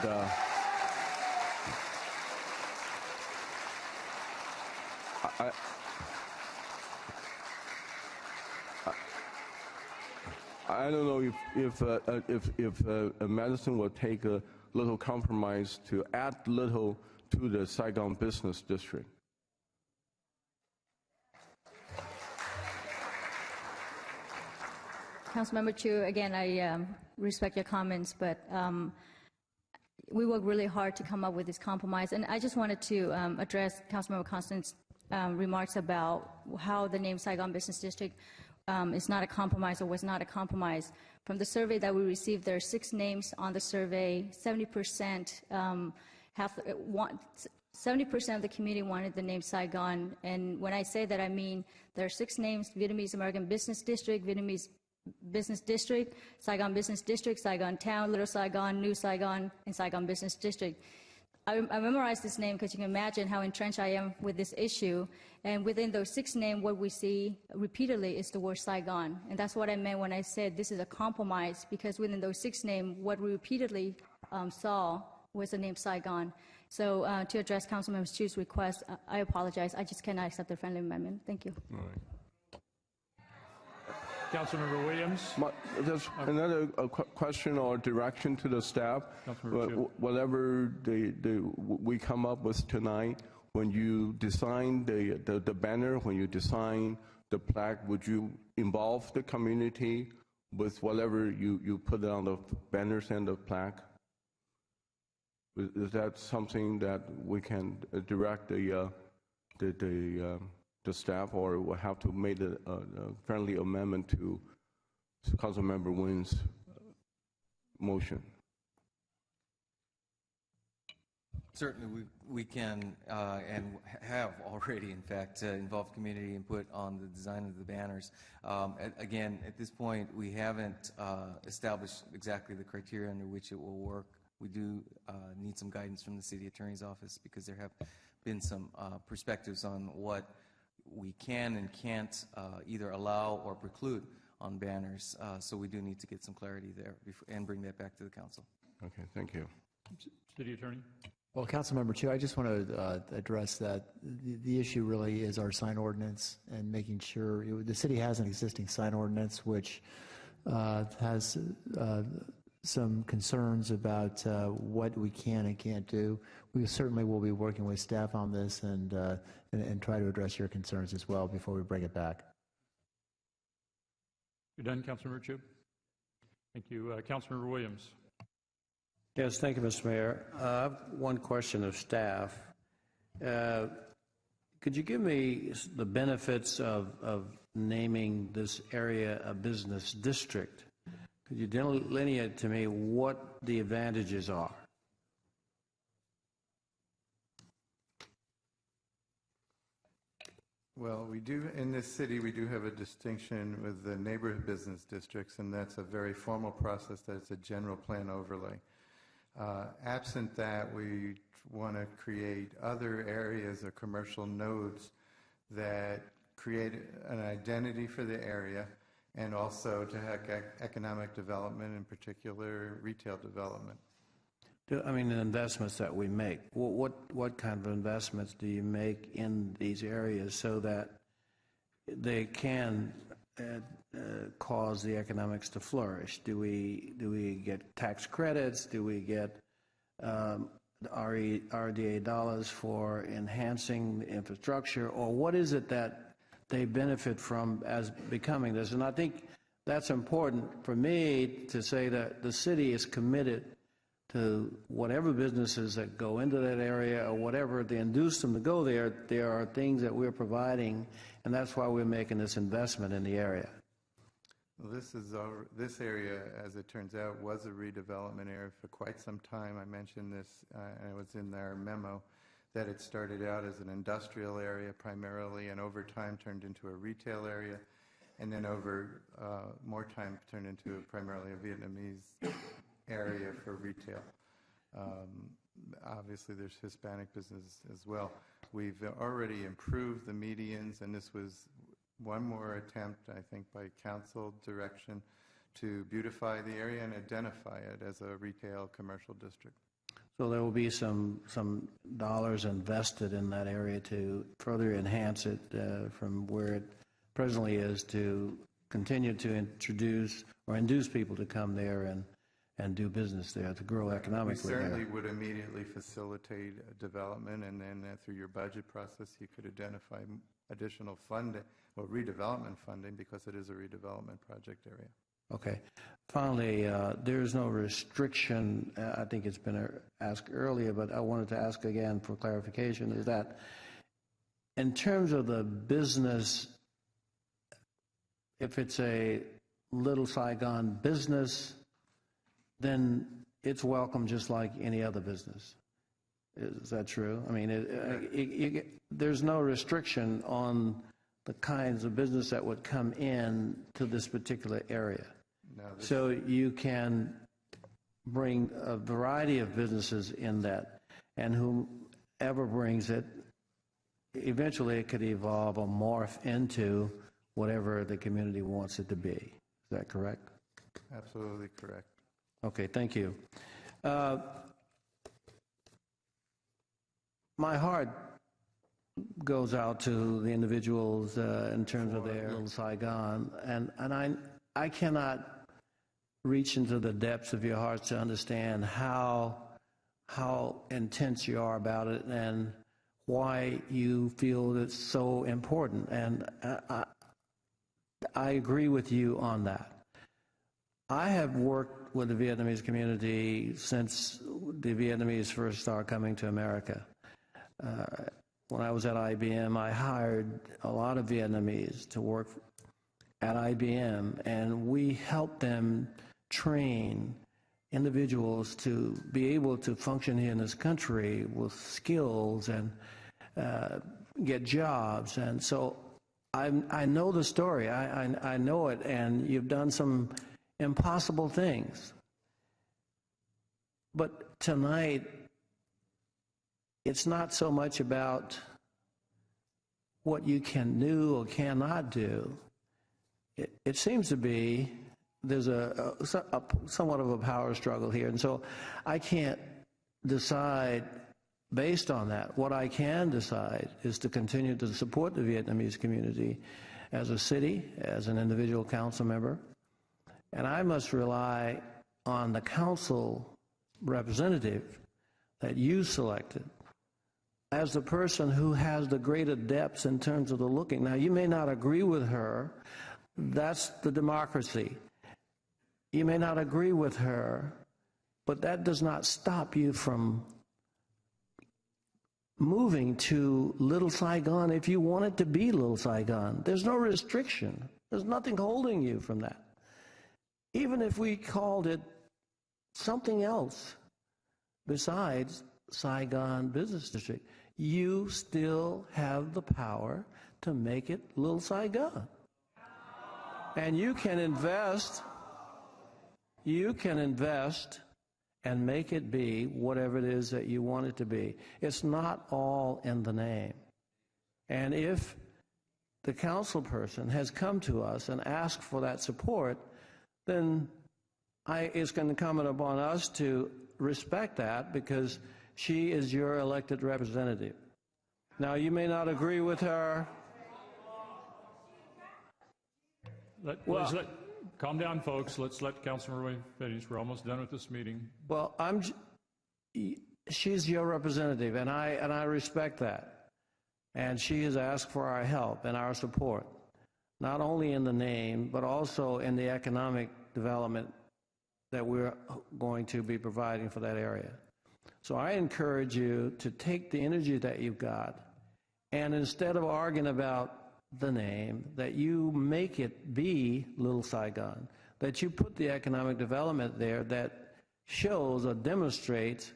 I don't know if Madison will take a little compromise to add little to the Saigon Business District. Councilmember Chu, again, I respect your comments, but we worked really hard to come up with this compromise. And I just wanted to address Councilmember Constance's remarks about how the name Saigon Business District is not a compromise or was not a compromise. From the survey that we received, there are 6 names on the survey. 70% of the community wanted the name Saigon. And when I say that, I mean there are 6 names: Vietnamese American Business District, Vietnamese Business District, Saigon Business District, Saigon Town, Little Saigon, New Saigon, and Saigon Business District. I memorized this name because you can imagine how entrenched I am with this issue. And within those 6 names, what we see repeatedly is the word Saigon. And that's what I meant when I said this is a compromise, because within those 6 names, what we repeatedly saw was the name Saigon. So to address Councilmember Chu's request, I apologize. I just cannot accept the friendly amendment. Thank you. All right. Councilmember Williams. There's another question or direction to the staff. Whatever we come up with tonight, when you design the banner, when you design the plaque, would you involve the community with whatever you put on the banners and the plaque? Is that something that we can direct the staff, or will have to make a friendly amendment to Councilmember Nguyen's motion? Certainly, we can and have already, in fact, involved community input on the design of the banners. Again, at this point, we haven't established exactly the criteria under which it will work. we do need some guidance from the city attorney's office, because there have been some perspectives on what we can and can't either allow or preclude on banners. So we do need to get some clarity there and bring that back to the council. Okay, thank you. City Attorney. Well, Councilmember Chu, I just want to address that the issue really is our sign ordinance and making sure the city has an existing sign ordinance which has some concerns about what we can and can't do. We certainly will be working with staff on this and try to address your concerns as well before we bring it back. You're done, Councilmember Chu. Thank you. Councilmember Williams. Yes, thank you, Mr. Mayor. I have one question of staff. Could you give me the benefits of naming this area a business district? Could you delineate to me what the advantages are? Well, we do, in this city, we do have a distinction with the neighborhood business districts, and that's a very formal process. That's a general plan overlay. Absent that, we want to create other areas or commercial nodes that create an identity for the area, and also to have economic development, in particular retail development. I mean, the investments that we make, what kind of investments do you make in these areas so that they can cause the economics to flourish? Do we get tax credits? Do we get RDA dollars for enhancing the infrastructure? Or what is it that they benefit from as becoming this? And I think that's important for me to say that the city is committed to whatever businesses that go into that area or whatever they induce them to go there. There are things that we're providing, and that's why we're making this investment in the area. Well, this area, as it turns out, was a redevelopment area for quite some time. I mentioned this, and it was in our memo, that it started out as an industrial area primarily, and over time turned into a retail area, and then over more time turned into primarily a Vietnamese area for retail. Obviously, there's Hispanic business as well. We've already improved the medians, and this was one more attempt, I think, by council direction to beautify the area and identify it as a retail commercial district. So there will be some dollars invested in that area to further enhance it from where it presently is, to continue to introduce or induce people to come there and do business there, to grow economically there. We certainly would immediately facilitate development, and then through your budget process you could identify additional funding or redevelopment funding, because it is a redevelopment project area. Okay. Finally, there's no restriction, I think it's been asked earlier, but I wanted to ask again for clarification, is that in terms of the business, if it's a Little Saigon business, then it's welcome just like any other business. Is that true? I mean, there's no restriction on the kinds of business that would come in to this particular area. No, so you can bring a variety of businesses in that, and whomever brings it, eventually it could evolve or morph into whatever the community wants it to be. Is that correct? Absolutely correct. Okay, thank you. My heart goes out to the individuals in terms of their Little Saigon, and I cannot reach into the depths of your hearts to understand how intense you are about it and why you feel it's so important. And I agree with you on that. I have worked with the Vietnamese community since the Vietnamese first started coming to America. When I was at IBM, I hired a lot of Vietnamese to work at IBM, and we helped them train individuals to be able to function here in this country with skills and get jobs. And so I know the story. I know it, and you've done some impossible things. But tonight, it's not so much about what you can do or cannot do. It seems to be there's a somewhat of a power struggle here. And so I can't decide based on that. What I can decide is to continue to support the Vietnamese community as a city, as an individual council member. And I must rely on the council representative that you selected as the person who has the greater depths in terms of the looking. Now, you may not agree with her. That's the democracy. You may not agree with her, but that does not stop you from moving to Little Saigon if you want it to be Little Saigon. There's no restriction. There's nothing holding you from that. Even if we called it something else besides Saigon Business District, you still have the power to make it Little Saigon. And you can invest and make it be whatever it is that you want it to be. It's not all in the name. And if the council person has come to us and asked for that support, then it's going to come upon us to respect that, because she is your elected representative. Now, you may not agree with her. Calm down, folks. Let's let Councilmember Nguyen finish. We're almost done with this meeting. Well, she's your representative, and I respect that. And she has asked for our help and our support, not only in the name, but also in the economic development that we're going to be providing for that area. So I encourage you to take the energy that you've got, and instead of arguing about the name, that you make it be Little Saigon, that you put the economic development there that shows or demonstrates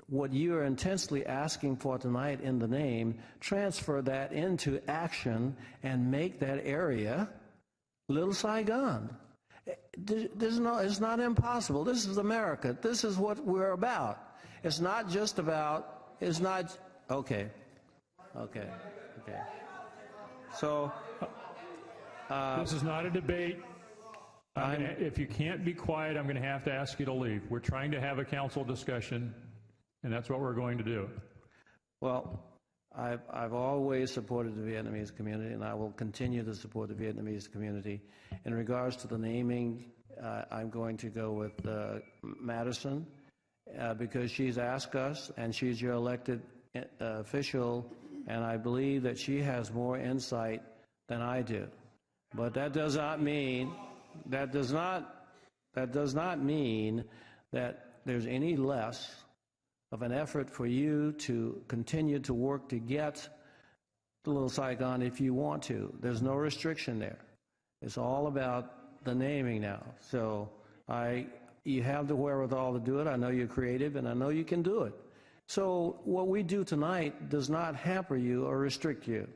what you are intensely asking for tonight in the name, transfer that into action and make that area Little Saigon. It's not impossible. This is America. This is what we're about. It's not just about, okay. So, this is not a debate. If you can't be quiet, I'm going to have to ask you to leave. We're trying to have a council discussion, and that's what we're going to do. Well, I've always supported the Vietnamese community, and I will continue to support the Vietnamese community. In regards to the naming, I'm going to go with Madison, because she's asked us, and she's your elected official, and I believe that she has more insight than I do. But that does not mean that there's any less of an effort for you to continue to work to get to Little Saigon if you want to. There's no restriction there. It's all about the naming now. So you have the wherewithal to do it. I know you're creative, and I know you can do it. So what we do tonight does not hamper you or restrict you.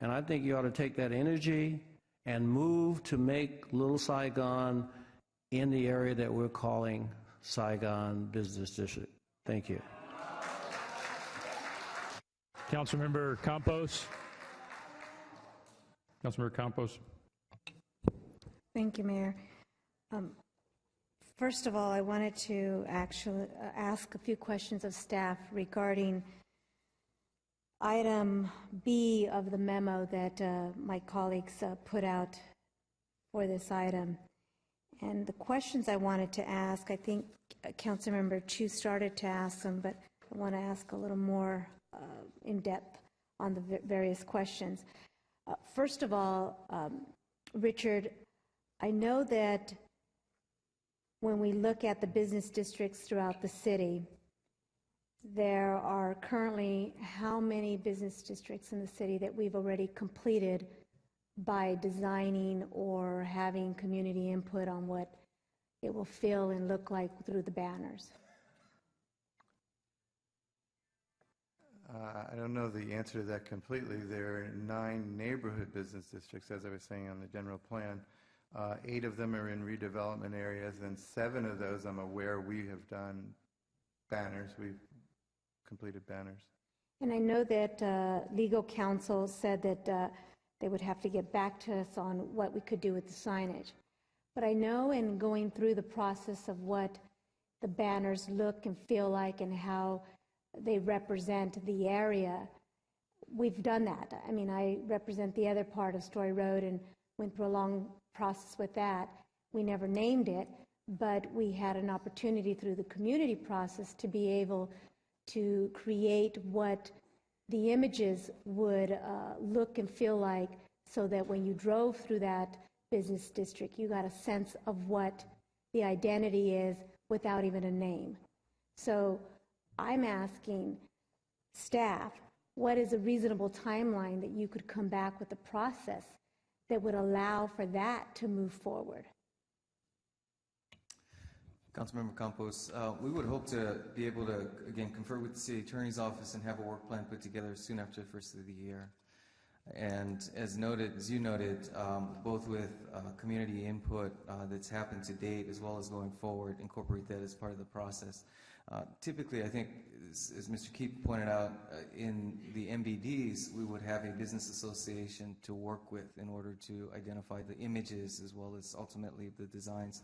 And I think you ought to take that energy and move to make Little Saigon in the area that we're calling Saigon Business District. Thank you. Councilmember Campos. Councilmember Campos. Thank you, Mayor. First of all, I wanted to actually ask a few questions of staff regarding item B of the memo that my colleagues put out for this item. And the questions I wanted to ask, I think Councilmember Chu started to ask them, but I want to ask a little more in depth on the various questions. First of all, Richard, I know that when we look at the business districts throughout the city, there are currently how many business districts in the city that we've already completed by designing or having community input on what it will feel and look like through the banners? I don't know the answer to that completely. There are 9 neighborhood business districts, as I was saying, on the general plan. 8 of them are in redevelopment areas, and 7 of those I'm aware we have done banners. We've completed banners. And I know that legal counsel said that they would have to get back to us on what we could do with the signage. But I know in going through the process of what the banners look and feel like and how they represent the area, we've done that. I mean, I represent the other part of Story Road and went through a long process with that. We never named it, but we had an opportunity through the community process to be able to create what the images would look and feel like, so that when you drove through that business district, you got a sense of what the identity is without even a name. So I'm asking staff, what is a reasonable timeline that you could come back with a process that would allow for that to move forward? Councilmember Campos, we would hope to be able to, again, confer with the city attorney's office and have a work plan put together soon after the first of the year. And as you noted, both with community input that's happened to date as well as going forward, incorporate that as part of the process. Typically, I think, as Mr. Keep pointed out, in the MBDs, we would have a business association to work with in order to identify the images as well as ultimately the designs.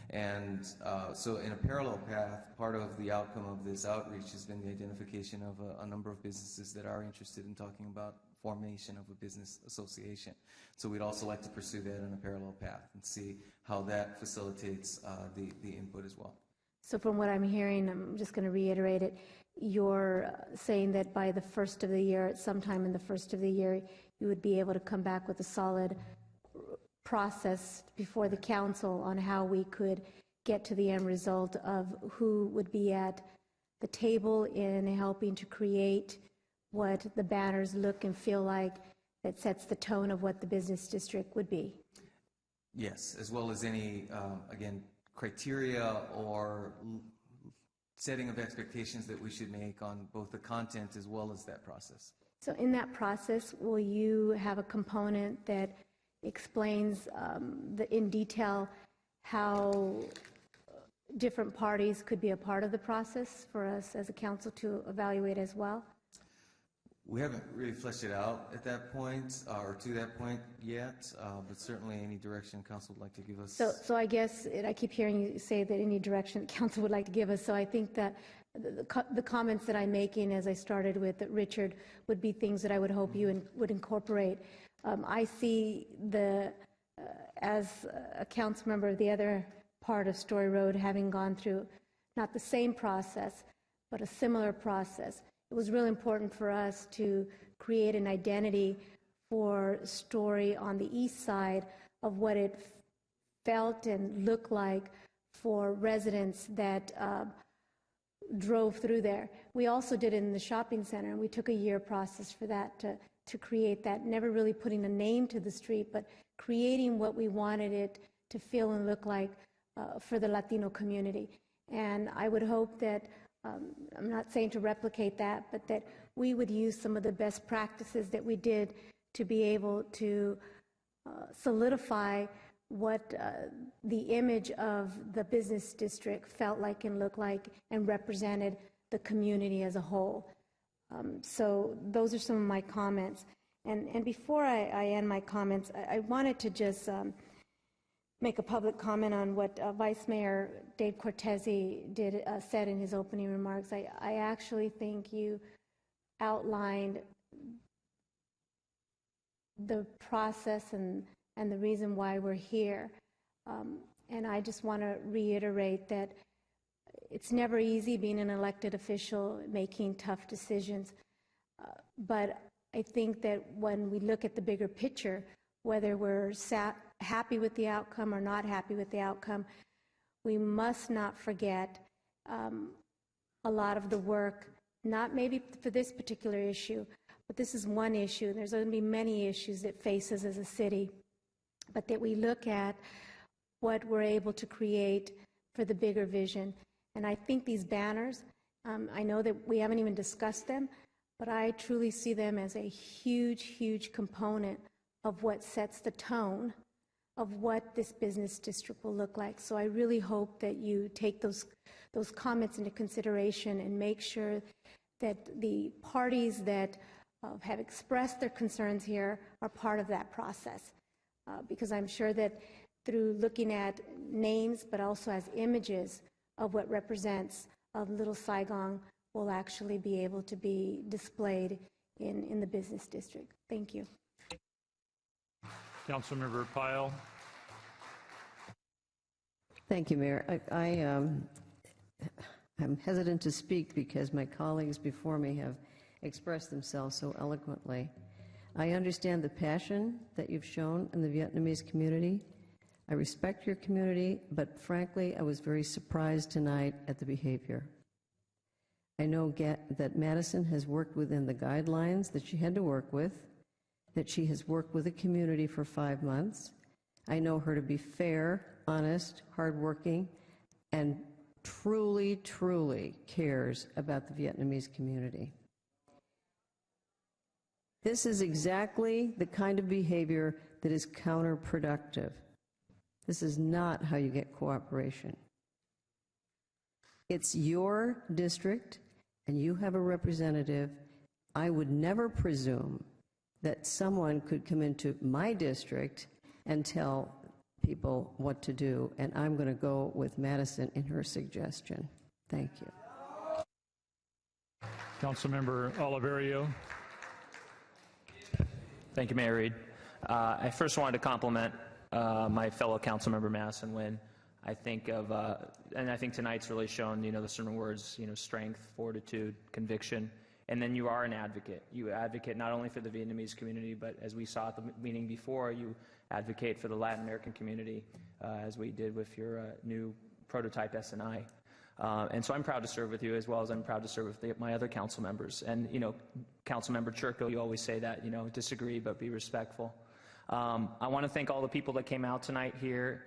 And so in a parallel path, part of the outcome of this outreach has been the identification of a number of businesses that are interested in talking about formation of a business association. So we'd also like to pursue that on a parallel path and see how that facilitates the input as well. So from what I'm hearing, I'm just going to reiterate it, you're saying that by the first of the year, sometime in the first of the year, you would be able to come back with a solid process before the council on how we could get to the end result of who would be at the table in helping to create what the banners look and feel like that sets the tone of what the business district would be. Yes, as well as any, again, criteria or setting of expectations that we should make on both the content as well as that process. So in that process, will you have a component that explains in detail how different parties could be a part of the process for us as a council to evaluate as well? We haven't really fleshed it out at that point or to that point yet, but certainly any direction council would like to give us. So I guess, I keep hearing you say that any direction council would like to give us, so I think that the comments that I'm making as I started with Richard would be things that I would hope you would incorporate. I see as a council member of the other part of Story Road, having gone through not the same process, but a similar process. It was really important for us to create an identity for Story on the east side of what it felt and looked like for residents that drove through there. We also did it in the shopping center, and we took a year process for that to create that, never really putting a name to the street, but creating what we wanted it to feel and look like for the Latino community. And I would hope that, I'm not saying to replicate that, but that we would use some of the best practices that we did to be able to solidify what the image of the business district felt like and looked like and represented the community as a whole. So those are some of my comments. And before I end my comments, I wanted to just make a public comment on what Vice Mayor Dave Cortese said in his opening remarks. I actually think you outlined the process and the reason why we're here. And I just want to reiterate that it's never easy being an elected official, making tough decisions. But I think that when we look at the bigger picture, whether we're happy with the outcome or not happy with the outcome, we must not forget a lot of the work, not maybe for this particular issue, but this is one issue, and there's going to be many issues that face us as a city, but that we look at what we're able to create for the bigger vision. And I think these banners, I know that we haven't even discussed them, but I truly see them as a huge, huge component of what sets the tone of what this business district will look like. So I really hope that you take those comments into consideration and make sure that the parties that have expressed their concerns here are part of that process. Because I'm sure that through looking at names, but also as images of what represents Little Saigon, will actually be able to be displayed in the business district. Thank you. Councilmember Pyle. Thank you, Mayor. I'm hesitant to speak because my colleagues before me have expressed themselves so eloquently. I understand the passion that you've shown in the Vietnamese community. I respect your community, but frankly, I was very surprised tonight at the behavior. I know that Madison has worked within the guidelines that she had to work with, that she has worked with the community for 5 months. I know her to be fair, honest, hardworking, and truly, truly cares about the Vietnamese community. This is exactly the kind of behavior that is counterproductive. This is not how you get cooperation. It's your district, and you have a representative. I would never presume that someone could come into my district and tell people what to do, and I'm going to go with Madison in her suggestion. Thank you. Councilmember Oliverio. Thank you, Mayor Reed. I first wanted to compliment my fellow Councilmember Madison Nguyen. I think of, and I think tonight's really shown, the certain words, strength, fortitude, conviction, and then you are an advocate. You advocate not only for the Vietnamese community, but as we saw at the meeting before, you advocate for the Latin American community, as we did with your new prototype SNI. And so I'm proud to serve with you, as well as I'm proud to serve with my other council members. And, Councilmember Churko, you always say that, disagree, but be respectful. I want to thank all the people that came out tonight here,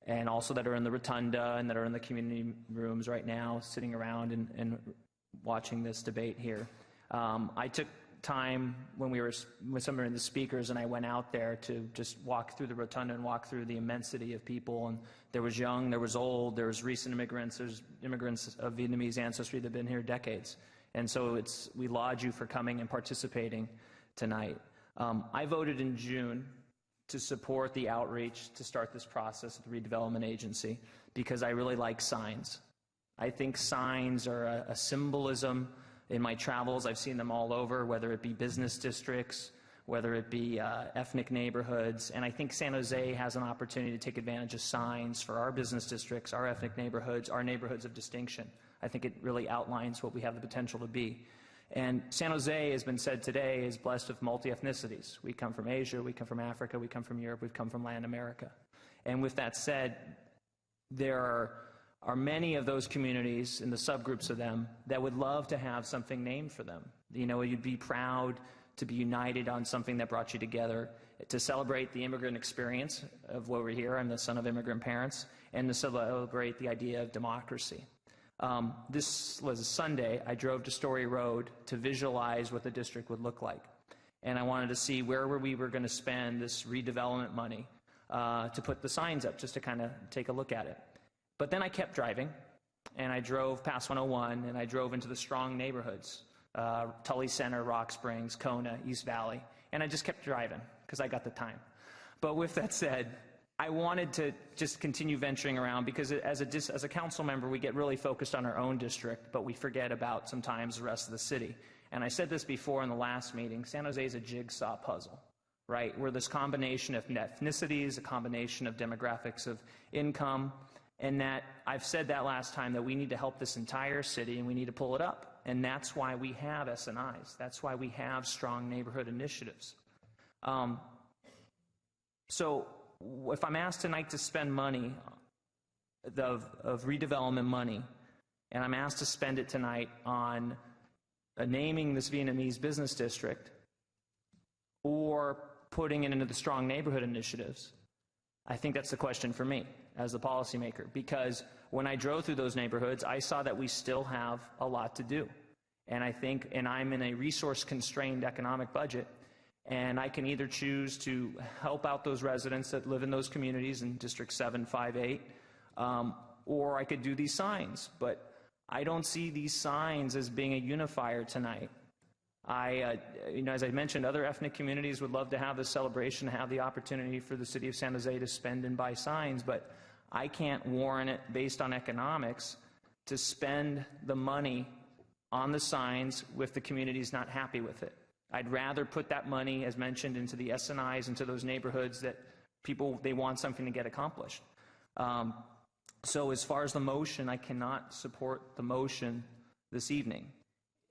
and also that are in the rotunda and that are in the community rooms right now, sitting around and watching this debate here. I took time when we were with some of the speakers, and I went out there to just walk through the rotunda and walk through the immensity of people. And there was young, there was old, there was recent immigrants, there's immigrants of Vietnamese ancestry that have been here decades. And so we laud you for coming and participating tonight. I voted in June to support the outreach to start this process at the Redevelopment Agency because I really like signs. I think signs are a symbolism. In my travels, I've seen them all over, whether it be business districts, whether it be ethnic neighborhoods, and I think San Jose has an opportunity to take advantage of signs for our business districts, our ethnic neighborhoods, our neighborhoods of distinction. I think it really outlines what we have the potential to be. And San Jose, has been said today, is blessed with multi-ethnicities. We come from Asia, we come from Africa, we come from Europe, we've come from Latin America. And with that said, there are many of those communities and the subgroups of them that would love to have something named for them. You'd be proud to be united on something that brought you together, to celebrate the immigrant experience of where we're here. I'm the son of immigrant parents, and to celebrate the idea of democracy. This was a Sunday. I drove to Story Road to visualize what the district would look like. And I wanted to see where we were going to spend this redevelopment money to put the signs up, just to kind of take a look at it. But then I kept driving, and I drove past 101, and I drove into the strong neighborhoods, Tully Center, Rock Springs, Kona, East Valley, and I just kept driving because I got the time. But with that said, I wanted to just continue venturing around because as a council member, we get really focused on our own district, but we forget about sometimes the rest of the city. And I said this before in the last meeting, San Jose is a jigsaw puzzle, right? We're this combination of ethnicities, a combination of demographics of income, and that I've said that last time, that we need to help this entire city and we need to pull it up. And that's why we have SNIs. That's why we have strong neighborhood initiatives. So if I'm asked tonight to spend money, of redevelopment money, and I'm asked to spend it tonight on naming this Vietnamese business district or putting it into the strong neighborhood initiatives, I think that's the question for me as the policymaker, because when I drove through those neighborhoods, I saw that we still have a lot to do. And I think, and I'm in a resource-constrained economic budget, And I can either choose to help out those residents that live in those communities in District 7, 5, 8, or I could do these signs. But I don't see these signs as being a unifier tonight. As I mentioned, other ethnic communities would love to have this celebration, have the opportunity for the city of San Jose to spend and buy signs, but I can't warrant it based on economics to spend the money on the signs if the community's not happy with it. I'd rather put that money, as mentioned, into the S&Is, into those neighborhoods that people, they want something to get accomplished. So as far as the motion, I cannot support the motion this evening.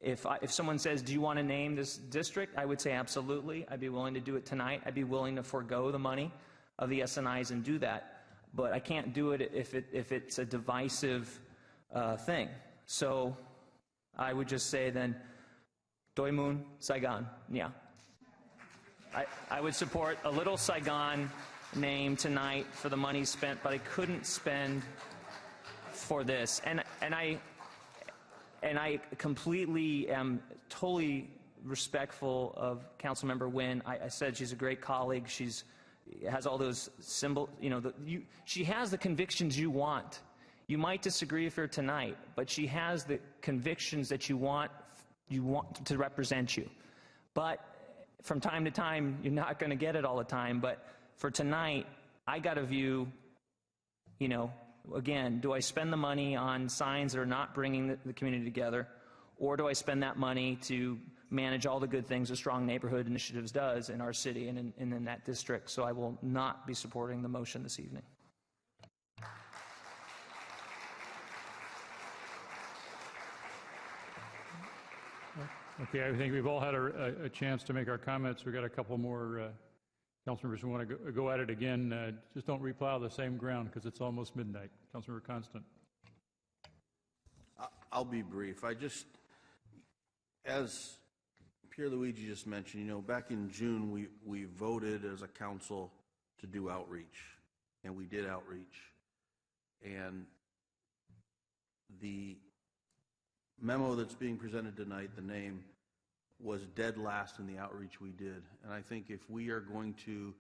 If someone says, do you want to name this district? I would say absolutely. I'd be willing to do it tonight. I'd be willing to forego the money of the S&Is and do that. But I can't do it if it's a divisive thing. So I would just say then, Doi Mun, Saigon, yeah. I would support a Little Saigon name tonight for the money spent, but I couldn't spend for this. And I completely am totally respectful of Councilmember Nguyen. I said she's a great colleague. She's has all those symbols. She has the convictions you want. You might disagree with her tonight, but she has the convictions that you want to represent you. But from time to time, you're not going to get it all the time. But for tonight, I got a view, again, do I spend the money on signs that are not bringing the community together, or do I spend that money to manage all the good things a strong neighborhood initiatives does in our city and in that district? So I will not be supporting the motion this evening. Okay, I think we've all had a chance to make our comments. We've got a couple more council members who want to go at it again. Just don't replow the same ground because it's almost midnight. Councilmember Constant. I'll be brief. As Pierluigi just mentioned, back in June we voted as a council to do outreach, and we did outreach. And the memo that's being presented tonight, the name, was dead last in the outreach we did. And I think if we are going to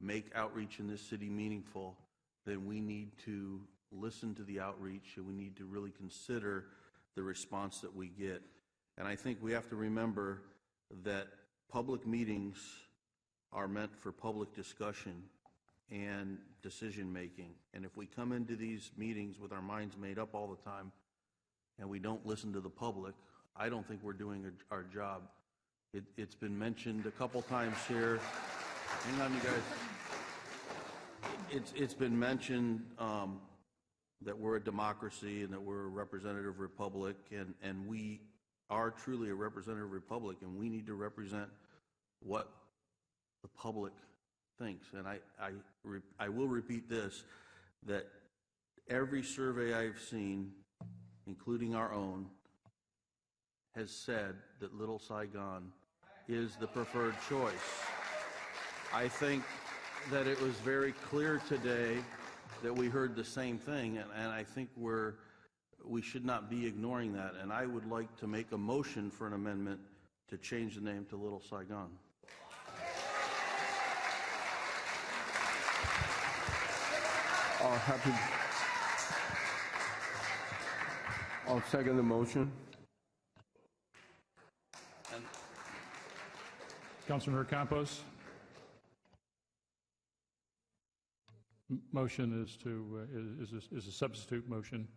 make outreach in this city meaningful, then we need to listen to the outreach and we need to really consider the response that we get. And I think we have to remember that public meetings are meant for public discussion and decision making. And if we come into these meetings with our minds made up all the time and we don't listen to the public, I don't think we're doing our job. It's been mentioned a couple times here. Hang on, you guys. It's been mentioned that we're a democracy and that we're a representative republic, and we are truly a representative republic, and we need to represent what the public thinks. And I will repeat this, that every survey I've seen, including our own, has said that Little Saigon is the preferred choice. I think that it was very clear today that we heard the same thing, and I think we should not be ignoring that. And I would like to make a motion for an amendment to change the name to Little Saigon. I'll second the motion. Councilmember Campos. Motion is a substitute motion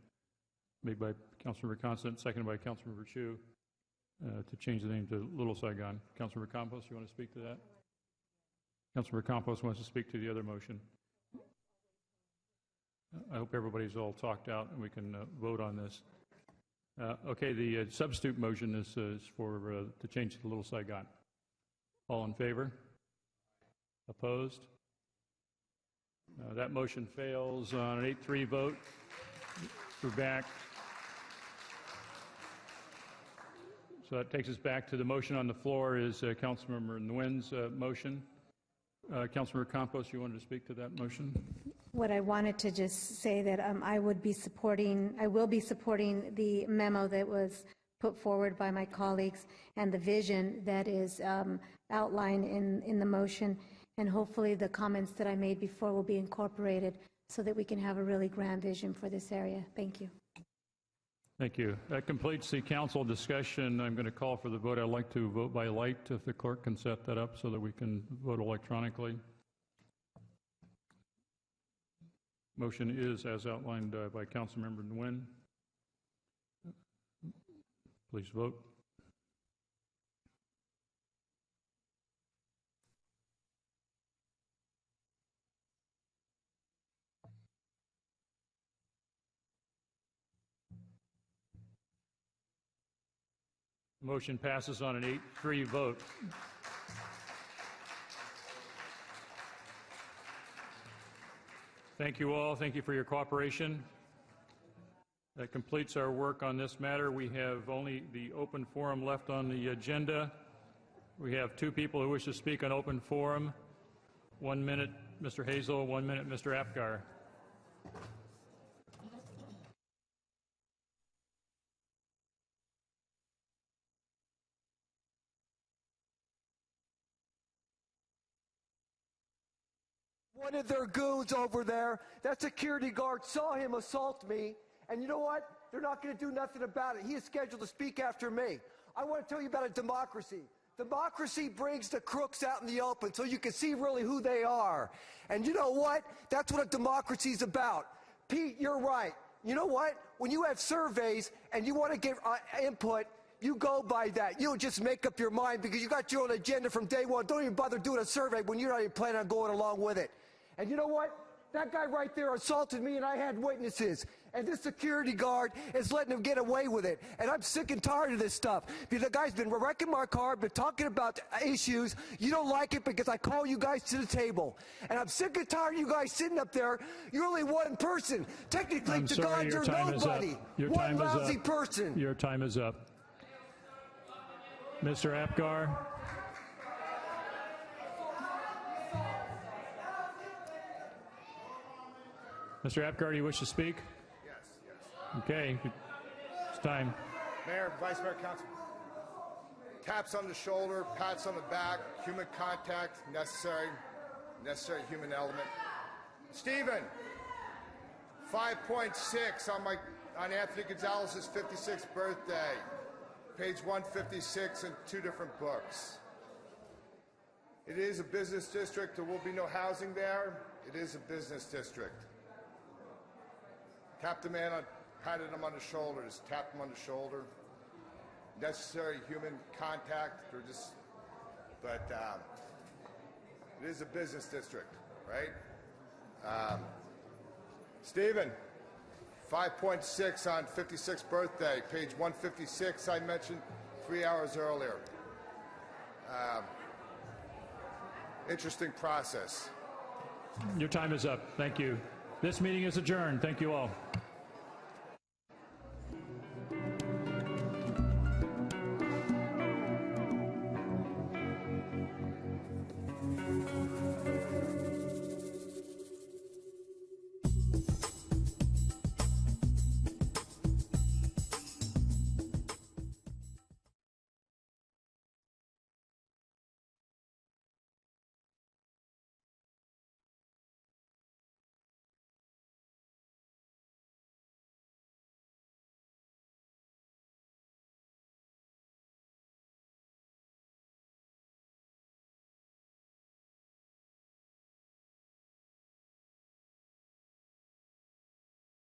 made by Councilmember Constant, seconded by Councilmember Chu, to change the name to Little Saigon. Councilmember Campos, you want to speak to that? Councilmember Campos wants to speak to the other motion. I hope everybody's all talked out and we can vote on this. Okay, the substitute motion is for to change to Little Saigon. All in favor? Opposed? That motion fails on an 8-3 vote. We're back. So that takes us back to the motion on the floor is Councilmember Nguyen's motion. Councilmember Campos, you wanted to speak to that motion? What I wanted to just say that I will be supporting the memo that was put forward by my colleagues and the vision that is outlined in the motion, and hopefully the comments that I made before will be incorporated so that we can have a really grand vision for this area. Thank you. Thank you. That completes the council discussion. I'm going to call for the vote. I'd like to vote by light if the clerk can set that up so that we can vote electronically. Motion is as outlined by Councilmember Nguyen. Please vote. Motion passes on an 8-3 vote. Thank you all. Thank you for your cooperation. That completes our work on this matter. We have only the open forum left on the agenda. We have 2 people who wish to speak on open forum. 1 minute, Mr. Hazel. 1 minute, Mr. Apgar. One of their goons over there, that security guard, saw him assault me, and you know what? They're not going to do nothing about it. He is scheduled to speak after me. I want to tell you about a democracy. Democracy brings the crooks out in the open so you can see really who they are. And you know what? That's what a democracy is about. Pete, you're right. You know what? When you have surveys and you want to get input, you go by that. You don't just make up your mind because you got your own agenda from day one. Don't even bother doing a survey when you're not even planning on going along with it. And you know what? That guy right there assaulted me and I had witnesses. And this security guard is letting him get away with it. And I'm sick and tired of this stuff. Because the guy's been wrecking my car, been talking about issues. You don't like it because I call you guys to the table. And I'm sick and tired of you guys sitting up there. You're only one person. Technically, to God, you're nobody. One lousy person. Your time is up. Mr. Apgar. Mr. Apgar, do you wish to speak? Yes. Okay, it's time. Mayor, Vice Mayor, Council. Taps on the shoulder, pats on the back, human contact, necessary human element. Stephen, 5.6 on Anthony Gonzalez's 56th birthday, page 156 in 2 different books. It is a business district. There will be no housing there. It is a business district. Tapped the man on, patted him on the shoulder, just tapped him on the shoulder. Necessary human contact, but it is a business district, right? Stephen, 5.6 on 56th birthday, page 156, I mentioned 3 hours earlier. Interesting process. Your time is up. Thank you. This meeting is adjourned. Thank you all.